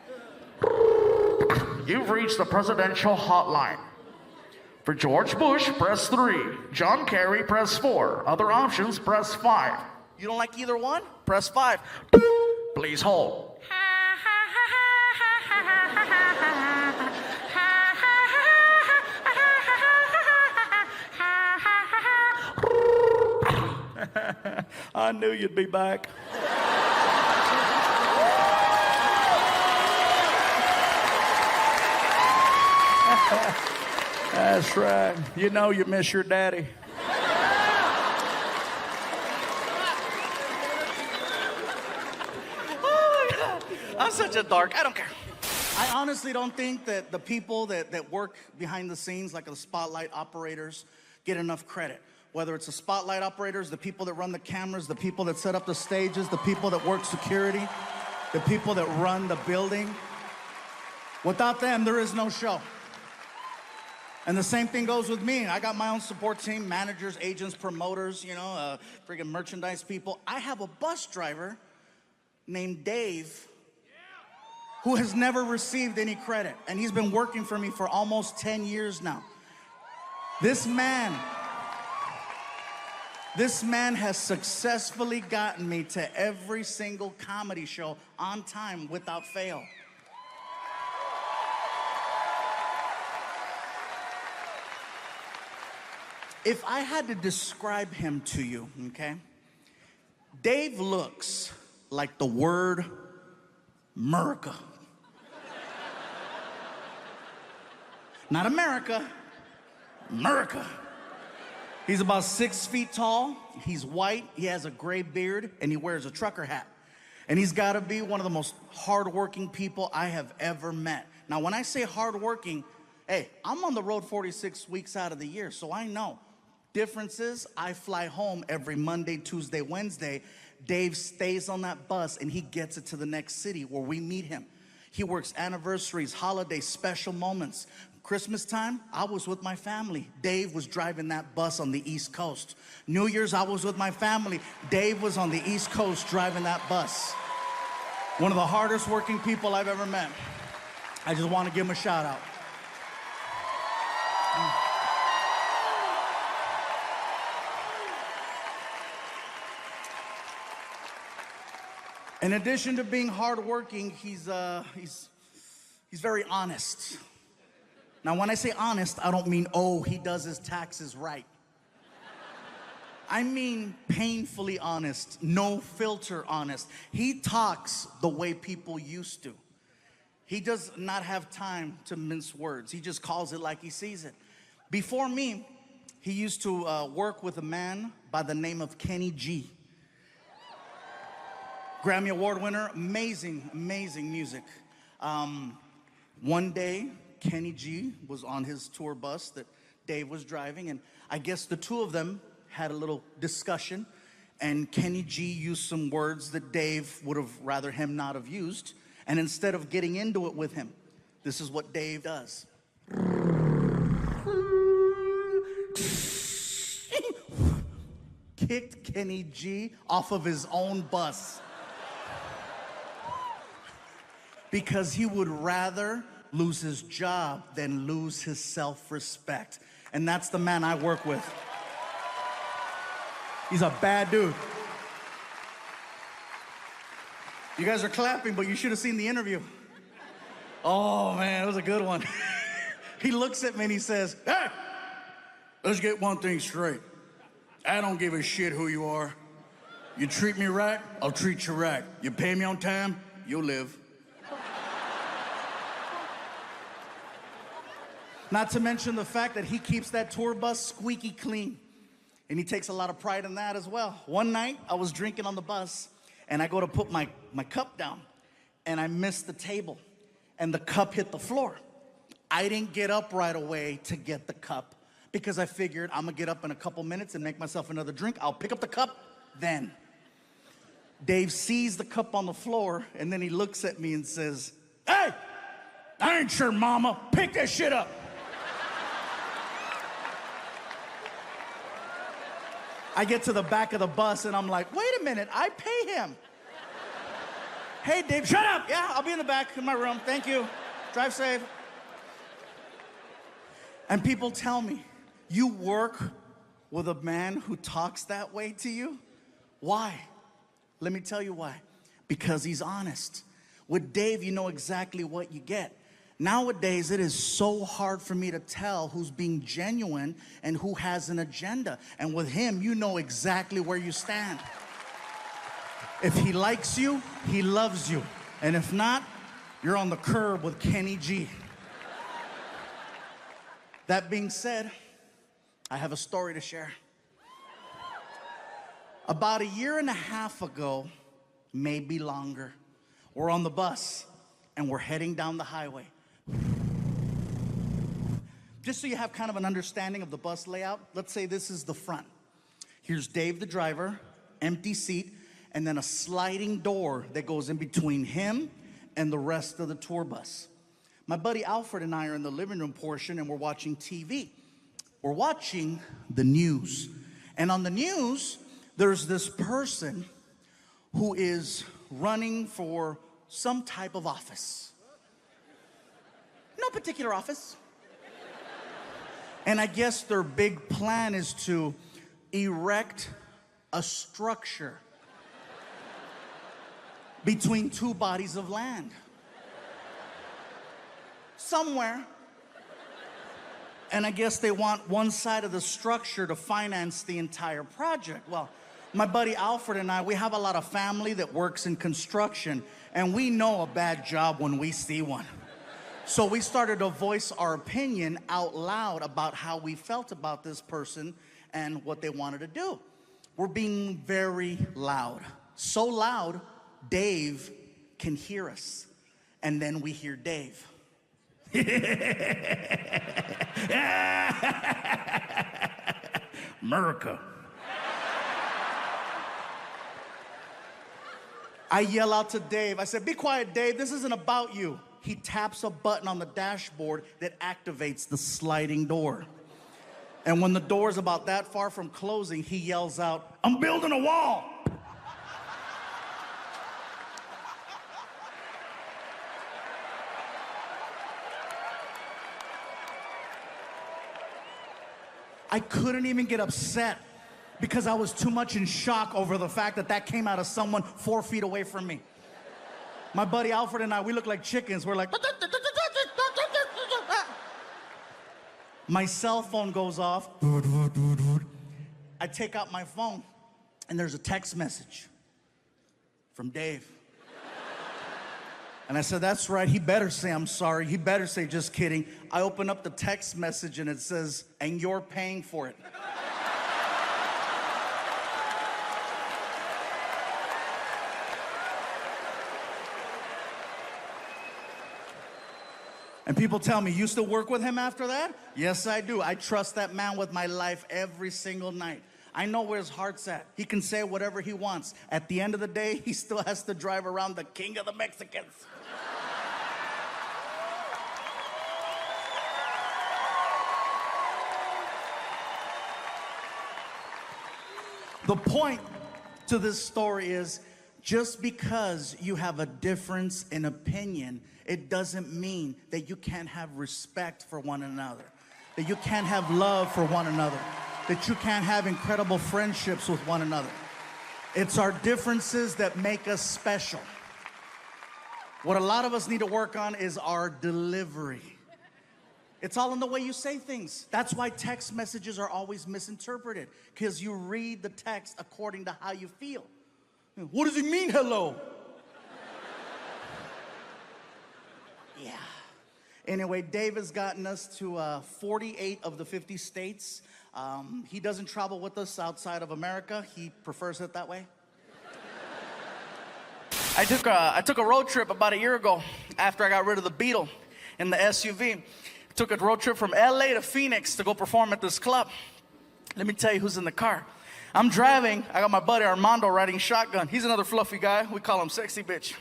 You've reached the presidential hotline. For George Bush, press 3. John Kerry, press 4. Other options, press 5. You don't like either one? Press 5. Please hold. I knew you'd be back. That's right. You know you miss your daddy. Oh my God. I'm such a dark. I don't care. I honestly don't think that the people that work behind the scenes, like the spotlight operators, get enough credit. Whether it's the spotlight operators, the people that run the cameras, the people that set up the stages, the people that work security, the people that run the building. Without them, there is no show. And the same thing goes with me. I got my own support team, managers, agents, promoters, freaking merchandise people. I have a bus driver named Dave who has never received any credit. And he's been working for me for almost 10 years now. This man has successfully gotten me to every single comedy show on time without fail. If I had to describe him to you, okay? Dave looks like the word America. Not America, America. He's about 6 feet tall, he's white, he has a gray beard, and he wears a trucker hat. And he's gotta be one of the most hardworking people I have ever met. Now, when I say hardworking, hey, I'm on the road 46 weeks out of the year, so I know. Difference is, I fly home every Monday, Tuesday, Wednesday. Dave stays on that bus and he gets it to the next city where we meet him. He works anniversaries, holidays, special moments. Christmas time, I was with my family. Dave was driving that bus on the East Coast. New Year's, I was with my family. Dave was on the East Coast driving that bus. One of the hardest working people I've ever met. I just want to give him a shout out. In addition to being hardworking, he's very honest. Now, when I say honest, I don't mean, oh, he does his taxes right. I mean painfully honest, no filter honest. He talks the way people used to. He does not have time to mince words. He just calls it like he sees it. Before me, he used to work with a man by the name of Kenny G. Grammy Award winner, amazing, amazing music. One day, Kenny G was on his tour bus that Dave was driving, and I guess the two of them had a little discussion, and Kenny G used some words that Dave would have rather him not have used. And instead of getting into it with him, this is what Dave does. Kicked Kenny G off of his own bus. Because he would rather lose his job than lose his self-respect. And that's the man I work with. He's a bad dude. You guys are clapping, but you should have seen the interview. Oh man, it was a good one. He looks at me and he says, "Hey, let's get one thing straight. I don't give a shit who you are. You treat me right, I'll treat you right. You pay me on time, you'll live." Not to mention the fact that he keeps that tour bus squeaky clean. And he takes a lot of pride in that as well. One night, I was drinking on the bus, and I go to put my cup down, and I missed the table, and the cup hit the floor. I didn't get up right away to get the cup, because I figured I'm gonna get up in a couple minutes and make myself another drink. I'll pick up the cup then. Dave sees the cup on the floor, and then he looks at me and says, "Hey, I ain't your mama. Pick that shit up." I get to the back of the bus and I'm like, wait a minute, I pay him. "Hey, Dave, shut up." "Yeah, I'll be in the back in my room. Thank you. Drive safe." And people tell me, you work with a man who talks that way to you? Why? Let me tell you why. Because he's honest. With Dave, you know exactly what you get. Nowadays, it is so hard for me to tell who's being genuine and who has an agenda. And with him, you know exactly where you stand. If he likes you, he loves you. And if not, you're on the curb with Kenny G. That being said, I have a story to share. About 1.5 years ago, maybe longer, we're on the bus and we're heading down the highway. Just so you have kind of an understanding of the bus layout, let's say this is the front. Here's Dave, the driver, empty seat, and then a sliding door that goes in between him and the rest of the tour bus. My buddy Alfred and I are in the living room portion and we're watching TV. We're watching the news. And on the news, there's this person who is running for some type of office. No particular office. And I guess their big plan is to erect a structure between two bodies of land. Somewhere. And I guess they want one side of the structure to finance the entire project. Well, my buddy Alfred and I, we have a lot of family that works in construction, and we know a bad job when we see one. So we started to voice our opinion out loud about how we felt about this person and what they wanted to do. We're being very loud. So loud, Dave can hear us. And then we hear Dave. America. I yell out to Dave. I said, "Be quiet, Dave. This isn't about you." He taps a button on the dashboard that activates the sliding door. And when the door's about that far from closing, he yells out, "I'm building a wall." I couldn't even get upset because I was too much in shock over the fact that that came out of someone 4 feet away from me. My buddy Alfred and I, we look like chickens. We're like, my cell phone goes off. I take out my phone, and there's a text message from Dave. And I said, "That's right, he better say I'm sorry. He better say just kidding." I open up the text message, and it says, "And you're paying for it." And people tell me, "You still work with him after that?" Yes, I do. I trust that man with my life every single night. I know where his heart's at. He can say whatever he wants. At the end of the day, he still has to drive around the king of the Mexicans. The point to this story is just because you have a difference in opinion, it doesn't mean that you can't have respect for one another, that you can't have love for one another, that you can't have incredible friendships with one another. It's our differences that make us special. What a lot of us need to work on is our delivery. It's all in the way you say things. That's why text messages are always misinterpreted, because you read the text according to how you feel. What does he mean, hello? Yeah. Anyway, Dave has gotten us to 48 of the 50 states. He doesn't travel with us outside of America. He prefers it that way. I took a road trip about a year ago after I got rid of the Beetle in the SUV. Took a road trip from LA to Phoenix to go perform at this club. Let me tell you who's in the car. I'm driving. I got my buddy Armando riding shotgun. He's another fluffy guy. We call him Sexy Bitch.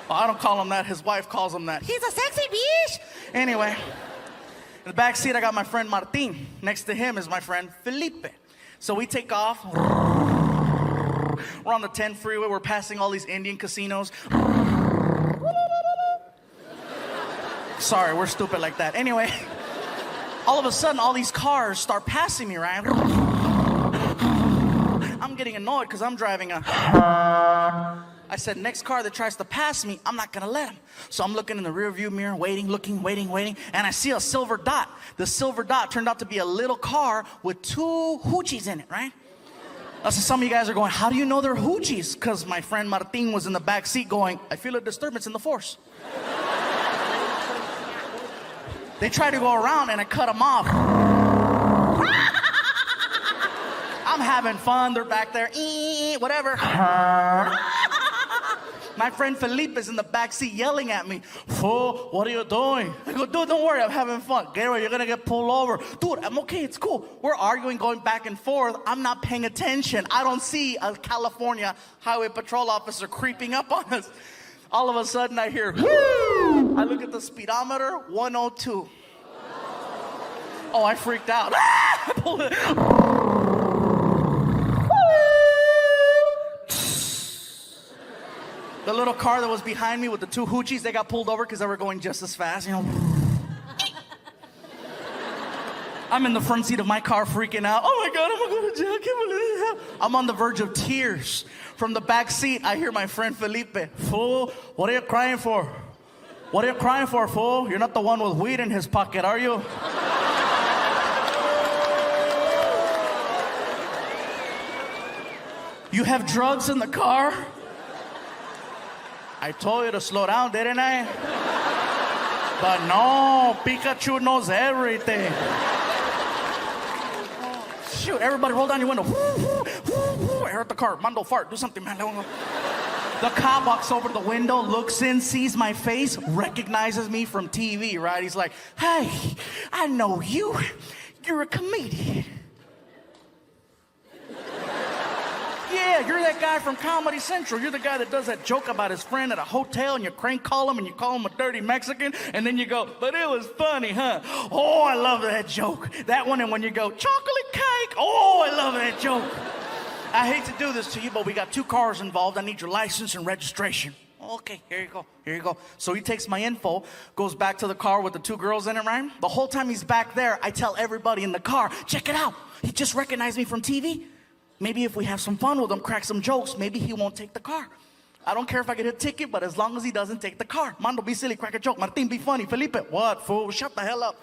Well, I don't call him that. His wife calls him that. He's a sexy bitch. Anyway, in the back seat, I got my friend Martin. Next to him is my friend Felipe. So we take off. We're on the 10 freeway. We're passing all these Indian casinos. Sorry, we're stupid like that. Anyway, all of a sudden, all these cars start passing me, right? I'm getting annoyed because I'm driving a... I said, next car that tries to pass me, I'm not going to let him. So I'm looking in the rearview mirror, waiting, and I see a silver dot. The silver dot turned out to be a little car with 2 hoochies in it, right? So some of you guys are going, how do you know they're hoochies? Because my friend Martin was in the back seat going, I feel a disturbance in the force. They try to go around and I cut them off. I'm having fun. They're back there. Whatever. My friend Felipe is in the back seat yelling at me. Fool, what are you doing? I go, dude, don't worry. I'm having fun. Gabriel, you're going to get pulled over. Dude, I'm okay. It's cool. We're arguing, going back and forth. I'm not paying attention. I don't see a California highway patrol officer creeping up on us. All of a sudden, I hear, whoo! I look at the speedometer, 102. Oh, I freaked out. I pulled it. The little car that was behind me with the 2 hoochies, they got pulled over because they were going just as fast, you know. I'm in the front seat of my car freaking out. Oh my God, I'm gonna go to jail. I can't believe this. I'm on the verge of tears. From the back seat, I hear my friend Felipe. Fool, what are you crying for? What are you crying for, fool? You're not the one with weed in his pocket, are you? You have drugs in the car? I told you to slow down, didn't I? But no, Pikachu knows everything. Shoot, everybody roll down your window. I heard the car. Mando, fart. Do something, man. The cop walks over to the window, looks in, sees my face, recognizes me from TV, right? He's like, hey, I know you. You're a comedian. Yeah, you're that guy from Comedy Central. You're the guy that does that joke about his friend at a hotel, and you crank call him, and you call him a dirty Mexican, and then you go, but it was funny, huh? Oh, I love that joke. That one, and when you go, chocolate cake. Oh, I love that joke. I hate to do this to you, but we got 2 cars involved. I need your license and registration. Okay, here you go. Here you go. So he takes my info, goes back to the car with the 2 girls in it, right? The whole time he's back there, I tell everybody in the car, check it out. He just recognized me from TV. Maybe if we have some fun with him, crack some jokes, maybe he won't take the car. I don't care if I get a ticket, but as long as he doesn't take the car. Mando, be silly, crack a joke. Martin, be funny. Felipe, what, fool? Shut the hell up.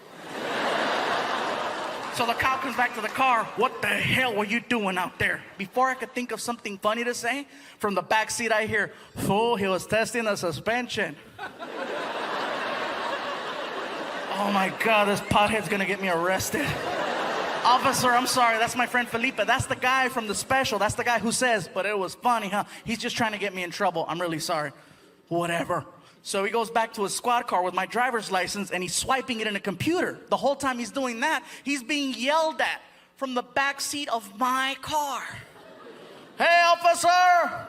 So the cop comes back to the car. What the hell were you doing out there? Before I could think of something funny to say, from the back seat I hear, fool, he was testing a suspension. Oh my God, this pothead's gonna get me arrested. Officer, I'm sorry, that's my friend Felipe. That's the guy from the special. That's the guy who says, but it was funny, huh? He's just trying to get me in trouble. I'm really sorry. Whatever. So he goes back to his squad car with my driver's license, and he's swiping it in a computer. The whole time he's doing that, he's being yelled at from the back seat of my car. Hey, officer,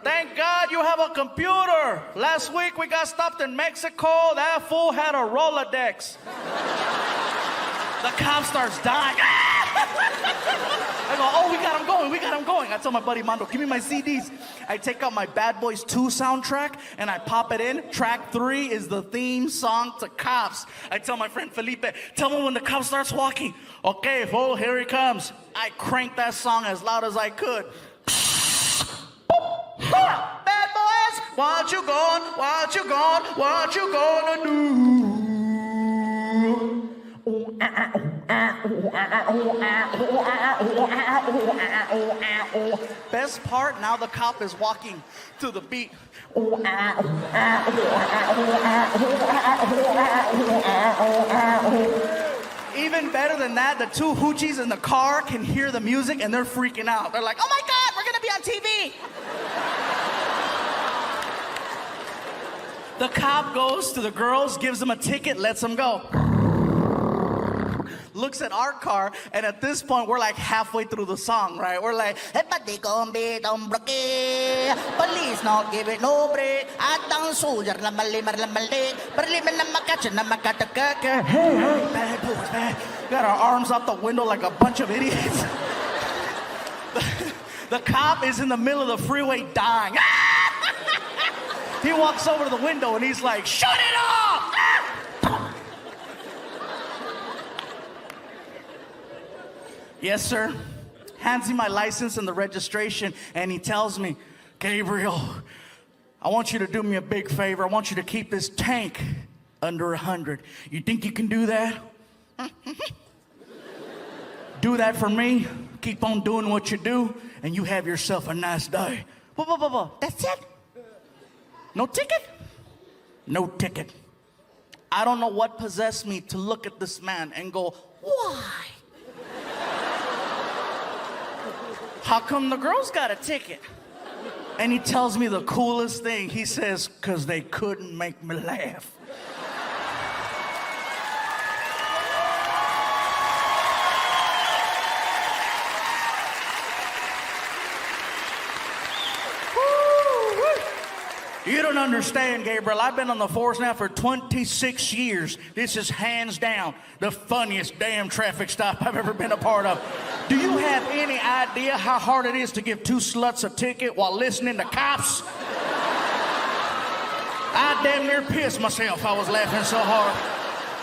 thank God you have a computer. Last week we got stopped in Mexico. That fool had a Rolodex. The cop starts dying. I go, oh, we got him going. I tell my buddy Mondo, give me my CDs. I take out my Bad Boys 2 soundtrack and I pop it in. Track 3 is the theme song to Cops. I tell my friend Felipe, tell me when the cop starts walking. Okay, fool, here he comes. I cranked that song as loud as I could. Bad boys, what you gonna do? Best part, now the cop is walking to the beat. Even better than that, the two hoochies in the car can hear the music and they're freaking out. They're like, oh my God, we're gonna be on TV. The cop goes to the girls, gives them a ticket, lets them go. Looks at our car, and at this point, we're like halfway through the song, right? We're like, police not give it no break. Hey, bad boys, man. Got our arms out the window like a bunch of idiots. The cop is in the middle of the freeway dying. He walks over to the window and he's like, shut it off! Yes, sir. Hands me my license and the registration, and he tells me, Gabriel, I want you to do me a big favor. I want you to keep this tank under 100. You think you can do that? Do that for me. Keep on doing what you do, and you have yourself a nice day. That's it? No ticket? No ticket. I don't know what possessed me to look at this man and go, why? How come the girls got a ticket? And he tells me the coolest thing. He says, because they couldn't make me laugh. You don't understand, Gabriel. I've been on the force now for 26 years. This is hands down the funniest damn traffic stop I've ever been a part of. Do you have any idea how hard it is to give two sluts a ticket while listening to Cops? I damn near pissed myself. I was laughing so hard.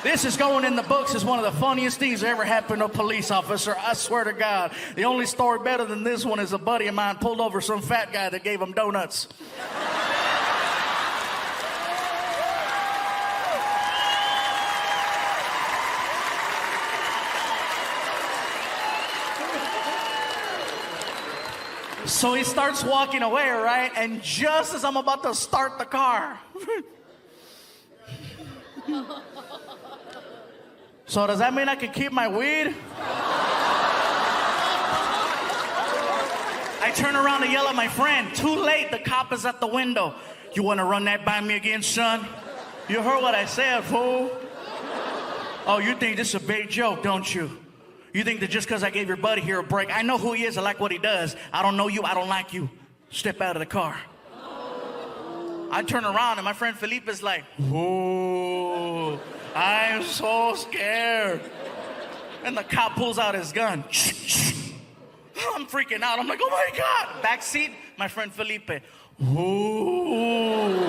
This is going in the books as one of the funniest things that ever happened to a police officer. I swear to God. The only story better than this one is a buddy of mine pulled over some fat guy that gave him donuts. So he starts walking away, right? And just as I'm about to start the car. So does that mean I can keep my weed? I turn around to yell at my friend. Too late, the cop is at the window. You want to run that by me again, son? You heard what I said, fool. Oh, you think this is a big joke, don't you? You think that just because I gave your buddy here a break, I know who he is, I like what he does. I don't know you, I don't like you. Step out of the car. I turn around and my friend Felipe is like, whoa, I'm so scared. And the cop pulls out his gun. I'm freaking out. I'm like, oh my God. Back seat, my friend Felipe. Ooh,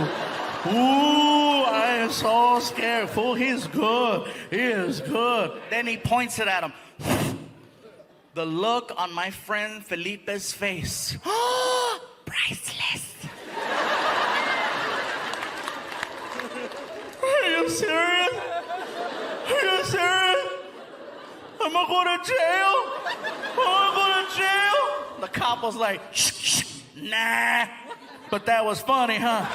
I am so scared. Fool, he's good. He is good. Then he points it at him. The look on my friend Felipe's face. Priceless. Are you serious? Are you serious? I'm gonna go to jail? I'm gonna go to jail? The cop was like, shh, nah. But that was funny, huh?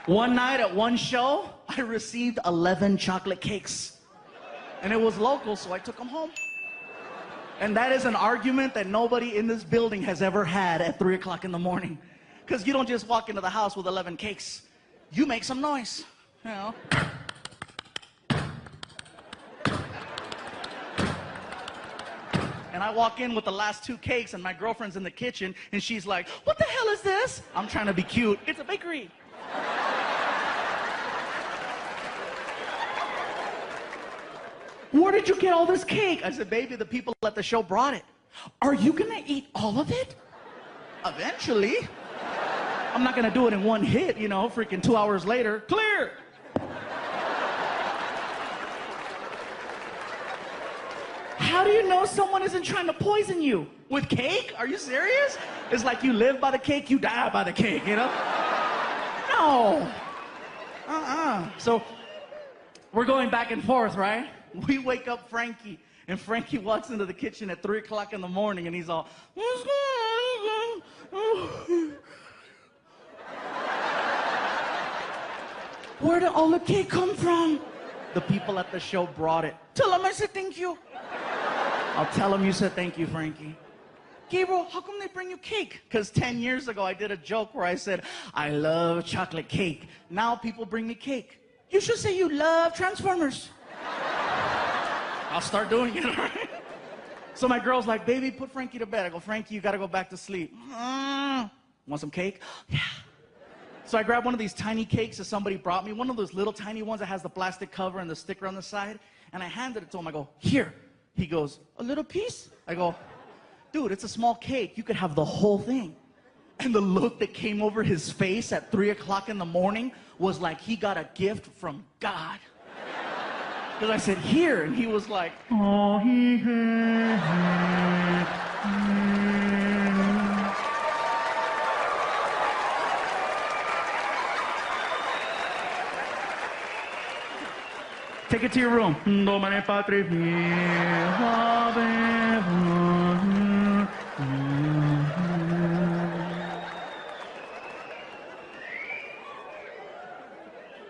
One night at one show, I received 11 chocolate cakes. And it was local, so I took them home. And that is an argument that nobody in this building has ever had at 3 o'clock in the morning. Because you don't just walk into the house with 11 cakes. You make some noise, you know. And I walk in with the last 2 cakes, and my girlfriend's in the kitchen, and she's like, "What the hell is this?" I'm trying to be cute. It's a bakery. "Where did you get all this cake?" I said, "Baby, the people at the show brought it." "Are you gonna eat all of it?" "Eventually. I'm not gonna do it in one hit, you know, freaking 2 hours later. Clear." How do you know someone isn't trying to poison you? With cake? Are you serious? It's like you live by the cake, you die by the cake, you know? No. So we're going back and forth, right? We wake up Frankie, and Frankie walks into the kitchen at 3 o'clock in the morning, and he's all, "Where did all the cake come from?" "The people at the show brought it." "Tell them I said thank you." "I'll tell them you said thank you, Frankie." "Gabriel, how come they bring you cake?" "Because 10 years ago I did a joke where I said, I love chocolate cake. Now people bring me cake." "You should say you love Transformers." I'll start doing it, all right? So my girl's like, "Baby, put Frankie to bed." I go, "Frankie, you gotta go back to sleep." "Want some cake?" "Yeah." So I grabbed one of these tiny cakes that somebody brought me, one of those little tiny ones that has the plastic cover and the sticker on the side, and I handed it to him. I go, "Here." He goes, "A little piece?" I go, "Dude, it's a small cake. You could have the whole thing." And the look that came over his face at 3 o'clock in the morning was like he got a gift from God. Because I said, "Here," and he was like, "Oh, Take it to your room.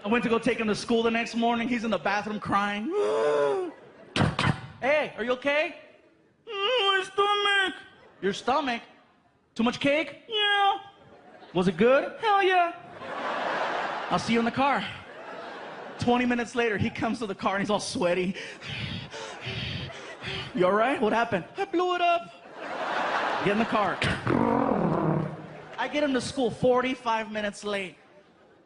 I went to go take him to school the next morning. He's in the bathroom crying. "Hey, are you okay?" "My stomach." "Your stomach? Too much cake?" "Yeah." "Was it good?" "Hell yeah." "I'll see you in the car." 20 minutes later, he comes to the car and he's all sweaty. "You all right? What happened?" "I blew it up." Get in the car. I get him to school 45 minutes late.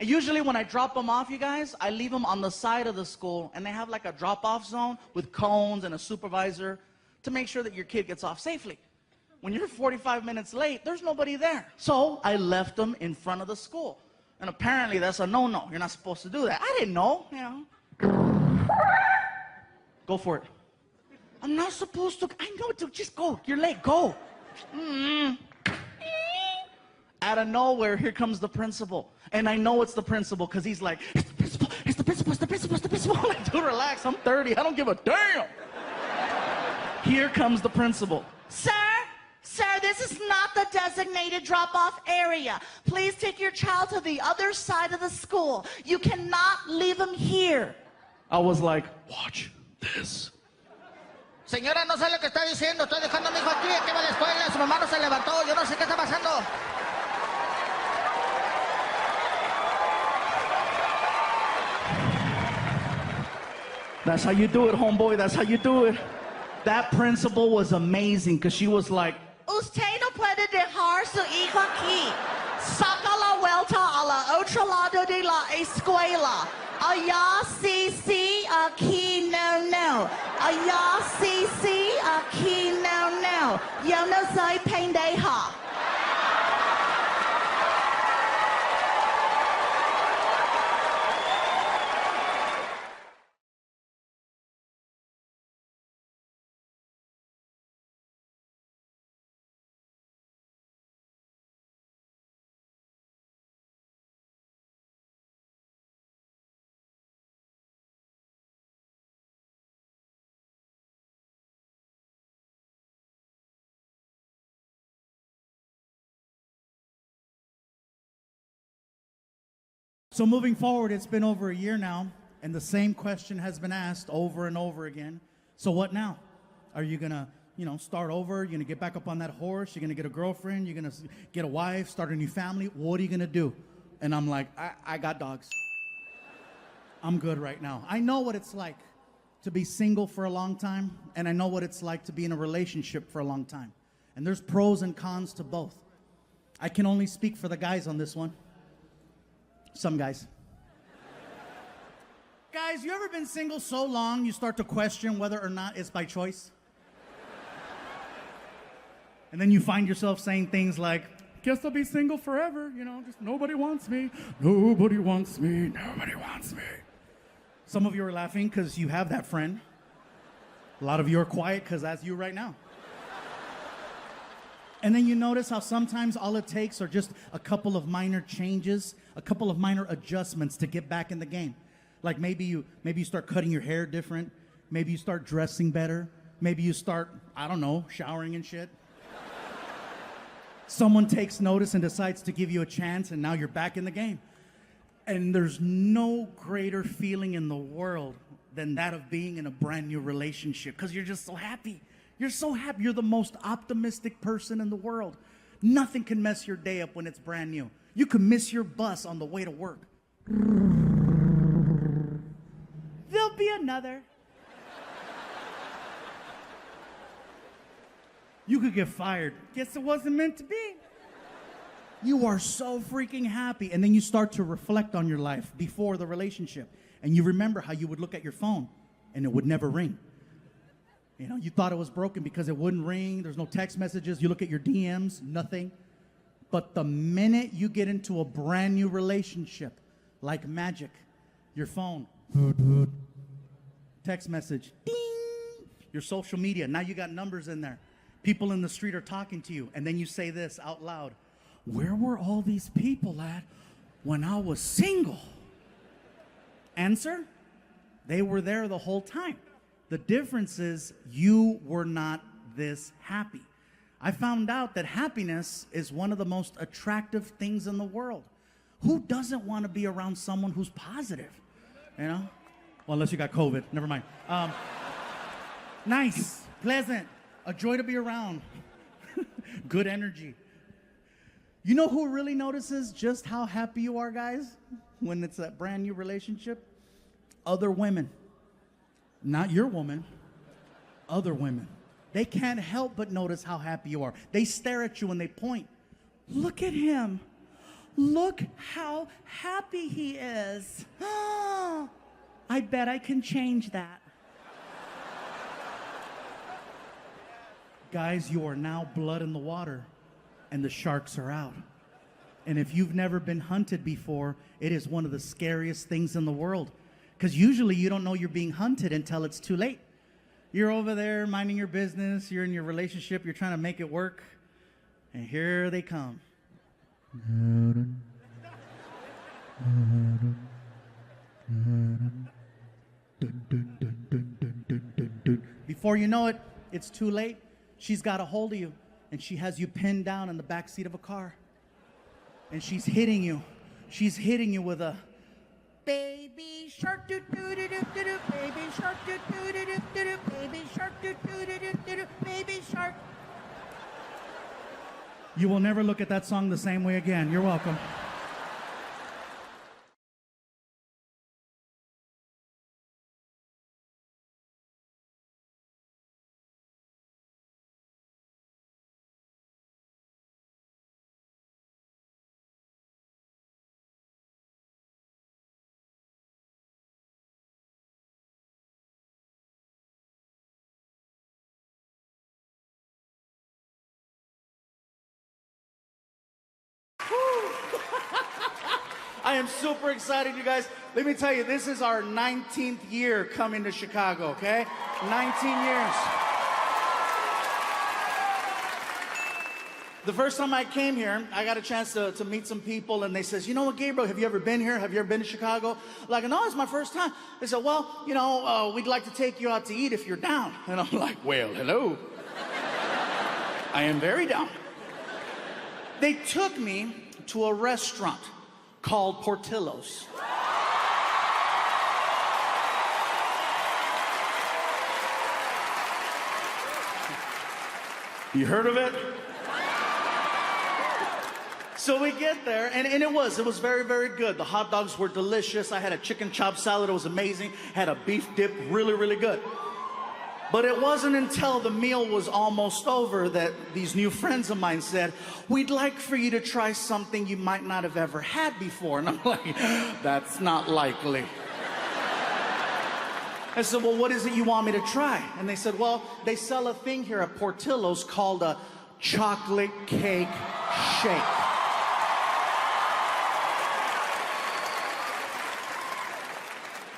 And usually when I drop them off, you guys, I leave them on the side of the school, and they have like a drop-off zone with cones and a supervisor to make sure that your kid gets off safely. When you're 45 minutes late, there's nobody there. So I left them in front of the school. And apparently that's a no-no. You're not supposed to do that. I didn't know, you know. Go for it. "I'm not supposed to. I know, dude. Just go. You're late. Go." Out of nowhere, here comes the principal. And I know it's the principal because he's like, "It's the principal. It's the principal. It's the principal. It's the principal." I'm like, "Dude, relax. I'm 30. I don't give a damn." Here comes the principal. Sir, this is not the designated drop-off area. Please take your child to the other side of the school. You cannot leave him here. I was like, "Watch this." Señora, no sé lo que está diciendo. Estoy dejando a mi hijo aquí. Aquí va a la escuela. Su mamá no se levantó. Yo no sé qué está pasando. That's how you do it, homeboy. That's how you do it. That principal was amazing because she was like, Usted no puede dejar su hijo aquí. Saca la vuelta a la otro lado de la escuela. Allá sí, sí, aquí no, no. Allá sí, sí, aquí no, no. Yo no soy pendeja. So moving forward, it's been over a year now, and the same question has been asked over and over again. So what now? Are you gonna, start over? You're gonna get back up on that horse? You're gonna get a girlfriend? You're gonna get a wife, start a new family? What are you gonna do? And I'm like, I got dogs. I'm good right now. I know what it's like to be single for a long time, and I know what it's like to be in a relationship for a long time. And there's pros and cons to both. I can only speak for the guys on this one. Some guys. Guys, you ever been single so long you start to question whether or not it's by choice? And then you find yourself saying things like, guess I'll be single forever, just nobody wants me. Nobody wants me. Nobody wants me. Some of you are laughing because you have that friend. A lot of you are quiet because that's you right now. And then you notice how sometimes all it takes are just a couple of minor changes, a couple of minor adjustments to get back in the game. Like maybe you start cutting your hair different. Maybe you start dressing better. Maybe you start, I don't know, showering and shit. Someone takes notice and decides to give you a chance, and now you're back in the game. And there's no greater feeling in the world than that of being in a brand new relationship, because you're just so happy. You're so happy. You're the most optimistic person in the world. Nothing can mess your day up when it's brand new. You could miss your bus on the way to work. There'll be another. You could get fired. Guess it wasn't meant to be. You are so freaking happy. And then you start to reflect on your life before the relationship. And you remember how you would look at your phone and it would never ring. You thought it was broken because it wouldn't ring. There's no text messages. You look at your DMs, nothing. But the minute you get into a brand new relationship, like magic, your phone, text message, ding, your social media, now you got numbers in there. People in the street are talking to you, and then you say this out loud: where were all these people at when I was single? Answer: they were there the whole time. The difference is you were not this happy. I found out that happiness is one of the most attractive things in the world. Who doesn't want to be around someone who's positive? Well, unless you got COVID, never mind. Nice, pleasant, a joy to be around, good energy. You know who really notices just how happy you are, guys, when it's a brand new relationship? Other women. Not your woman, other women. They can't help but notice how happy you are. They stare at you and they point. Look at him. Look how happy he is. I bet I can change that. Guys, you are now blood in the water and the sharks are out. And if you've never been hunted before, it is one of the scariest things in the world. Because usually you don't know you're being hunted until it's too late. You're over there minding your business, you're in your relationship, you're trying to make it work, and here they come. Before you know it, it's too late. She's got a hold of you, and she has you pinned down in the back seat of a car. And she's hitting you. She's hitting you with a baby shark doo doo doo doo doo doo, baby shark doo doo doo doo doo doo, baby shark doo doo doo doo doo doo, baby shark. You will never look at that song the same way again. You're welcome. I am super excited, you guys. Let me tell you, this is our 19th year coming to Chicago, okay? 19 years. The first time I came here, I got a chance to meet some people, and they says, you know what, Gabriel, have you ever been here? Have you ever been to Chicago? Like, no, it's my first time. They said, well, we'd like to take you out to eat if you're down. And I'm like, well, hello. I am very down. They took me to a restaurant called Portillo's. You heard of it? So we get there, and it was very, very good. The hot dogs were delicious. I had a chicken chop salad, it was amazing. Had a beef dip, really, really good. But it wasn't until the meal was almost over that these new friends of mine said, we'd like for you to try something you might not have ever had before. And I'm like, that's not likely. I said, well, what is it you want me to try? And they said, well, they sell a thing here at Portillo's called a chocolate cake shake.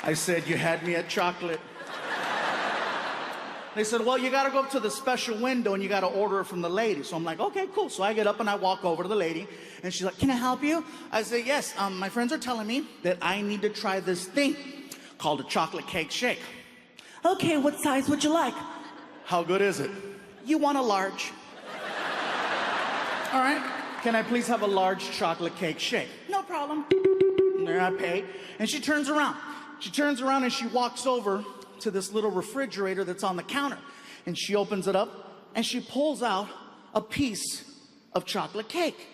I said, you had me at chocolate. They said, well, you gotta go up to the special window and you gotta order it from the lady. So I'm like, okay, cool. So I get up and I walk over to the lady and she's like, can I help you? I say, yes, my friends are telling me that I need to try this thing called a chocolate cake shake. Okay, what size would you like? How good is it? You want a large. All right, can I please have a large chocolate cake shake? No problem. And there I pay. And she turns around. She turns around and she walks over to this little refrigerator that's on the counter. And she opens it up and she pulls out a piece of chocolate cake.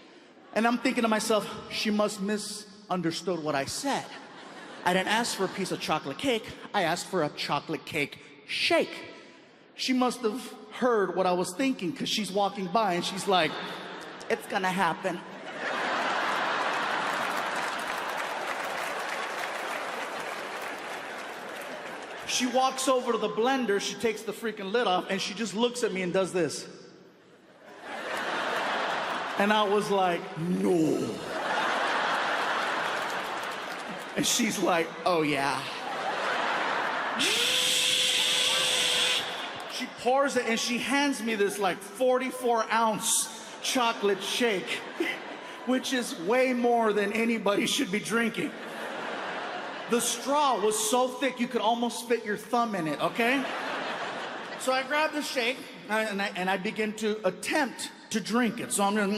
And I'm thinking to myself, she must misunderstood what I said. I didn't ask for a piece of chocolate cake. I asked for a chocolate cake shake. She must have heard what I was thinking because she's walking by and she's like, it's gonna happen. She walks over to the blender, she takes the freaking lid off, and she just looks at me and does this. And I was like, no. And she's like, oh yeah. She pours it and she hands me this like 44-ounce chocolate shake, which is way more than anybody should be drinking. The straw was so thick you could almost fit your thumb in it, okay? So I grab the shake and I begin to attempt to drink it. So I'm just,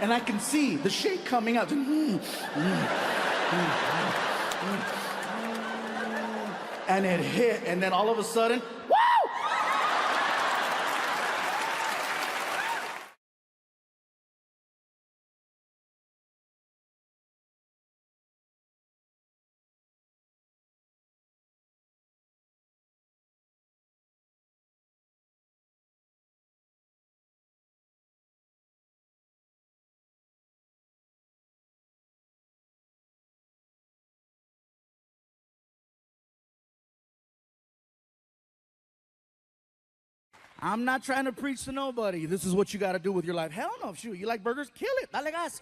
and I can see the shake coming out. And it hit, and then all of a sudden, woo! I'm not trying to preach to nobody. This is what you got to do with your life. Hell no, shoot. You like burgers? Kill it. Dale gas.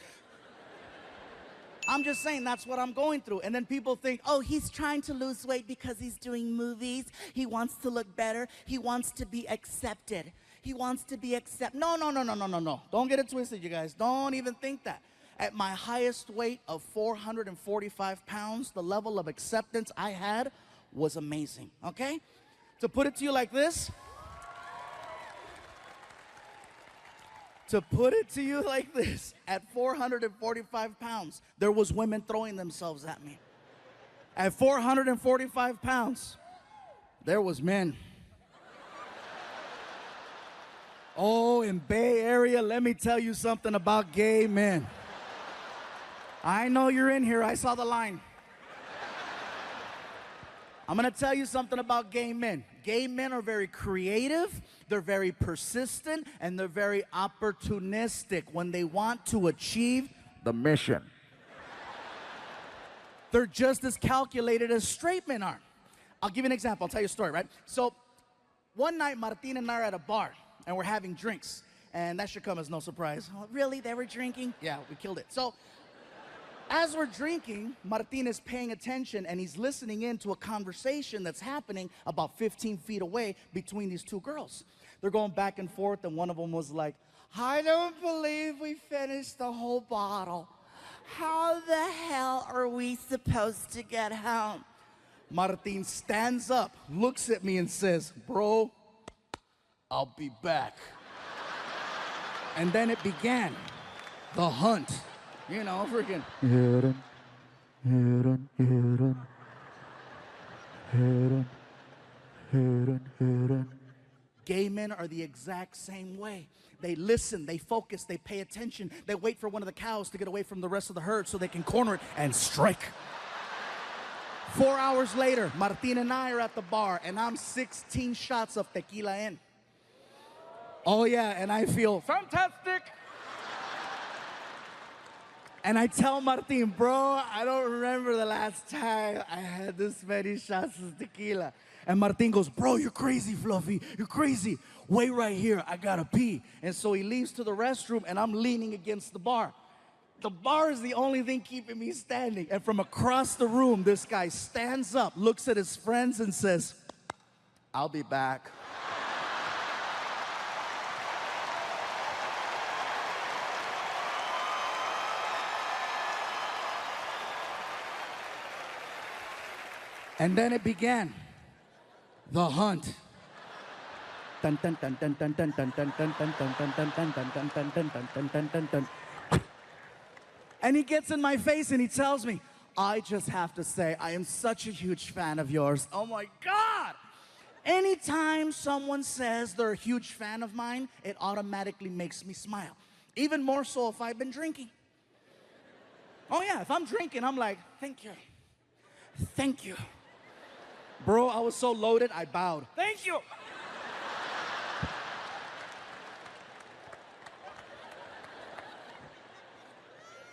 I'm just saying that's what I'm going through. And then people think, oh, he's trying to lose weight because he's doing movies. He wants to look better. He wants to be accepted. He wants to be accepted. No. Don't get it twisted, you guys. Don't even think that. At my highest weight of 445 pounds, the level of acceptance I had was amazing, okay? To put it to you like this, at 445 pounds, there was women throwing themselves at me. At 445 pounds, there was men. Oh, in Bay Area, let me tell you something about gay men. I know you're in here, I saw the line. I'm gonna tell you something about gay men. Gay men are very creative, they're very persistent, and they're very opportunistic when they want to achieve the mission. They're just as calculated as straight men are. I'll give you an example, I'll tell you a story, right? So, one night, Martin and I are at a bar, and we're having drinks. And that should come as no surprise. Oh, really, they were drinking? Yeah, we killed it. So, as we're drinking, Martin is paying attention and he's listening in to a conversation that's happening about 15 feet away between these two girls. They're going back and forth, and one of them was like, I don't believe we finished the whole bottle. How the hell are we supposed to get home? Martin stands up, looks at me and says, bro, I'll be back. And then it began. The Hunt. You know, freaking. Gay men are the exact same way. They listen, they focus, they pay attention. They wait for one of the cows to get away from the rest of the herd so they can corner it and strike. 4 hours later, Martin and I are at the bar, and I'm 16 shots of tequila in. Oh yeah, and I feel fantastic. And I tell Martin, bro, I don't remember the last time I had this many shots of tequila. And Martin goes, bro, you're crazy, Fluffy. You're crazy. Wait right here. I gotta pee. And so he leaves to the restroom, and I'm leaning against the bar. The bar is the only thing keeping me standing. And from across the room, this guy stands up, looks at his friends, and says, I'll be back. And then it began. The Hunt. And he gets in my face and he tells me, I just have to say, I am such a huge fan of yours. Oh my God! Anytime someone says they're a huge fan of mine, it automatically makes me smile. Even more so if I've been drinking. Oh yeah, if I'm drinking, I'm like, thank you. Thank you. Bro, I was so loaded, I bowed. Thank you.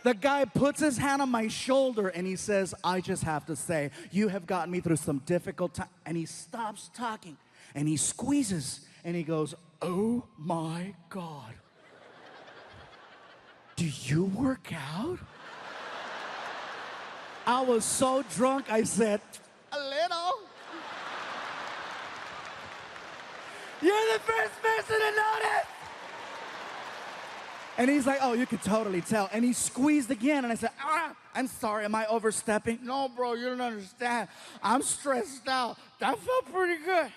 The guy puts his hand on my shoulder and he says, I just have to say, you have gotten me through some difficult time. And he stops talking and he squeezes and he goes, oh my God. Do you work out? I was so drunk, I said, a little. You're the first person to notice. And he's like, oh, you could totally tell. And he squeezed again, and I said, I'm sorry, am I overstepping? No, bro, you don't understand. I'm stressed out. That felt pretty good.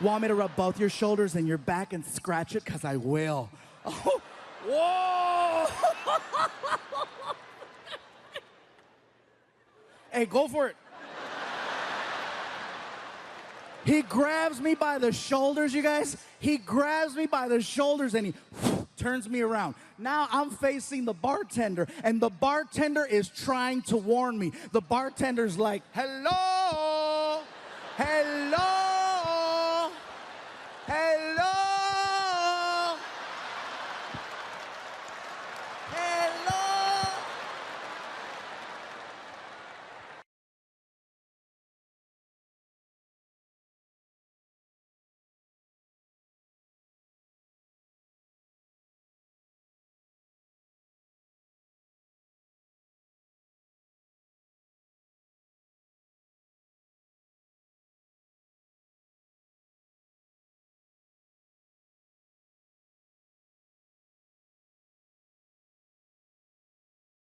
Want me to rub both your shoulders and your back and scratch it? Because I will. Oh, whoa. Hey, go for it. He grabs me by the shoulders, you guys. He grabs me by the shoulders and he turns me around. Now I'm facing the bartender, and the bartender is trying to warn me. The bartender's like, hello, hello.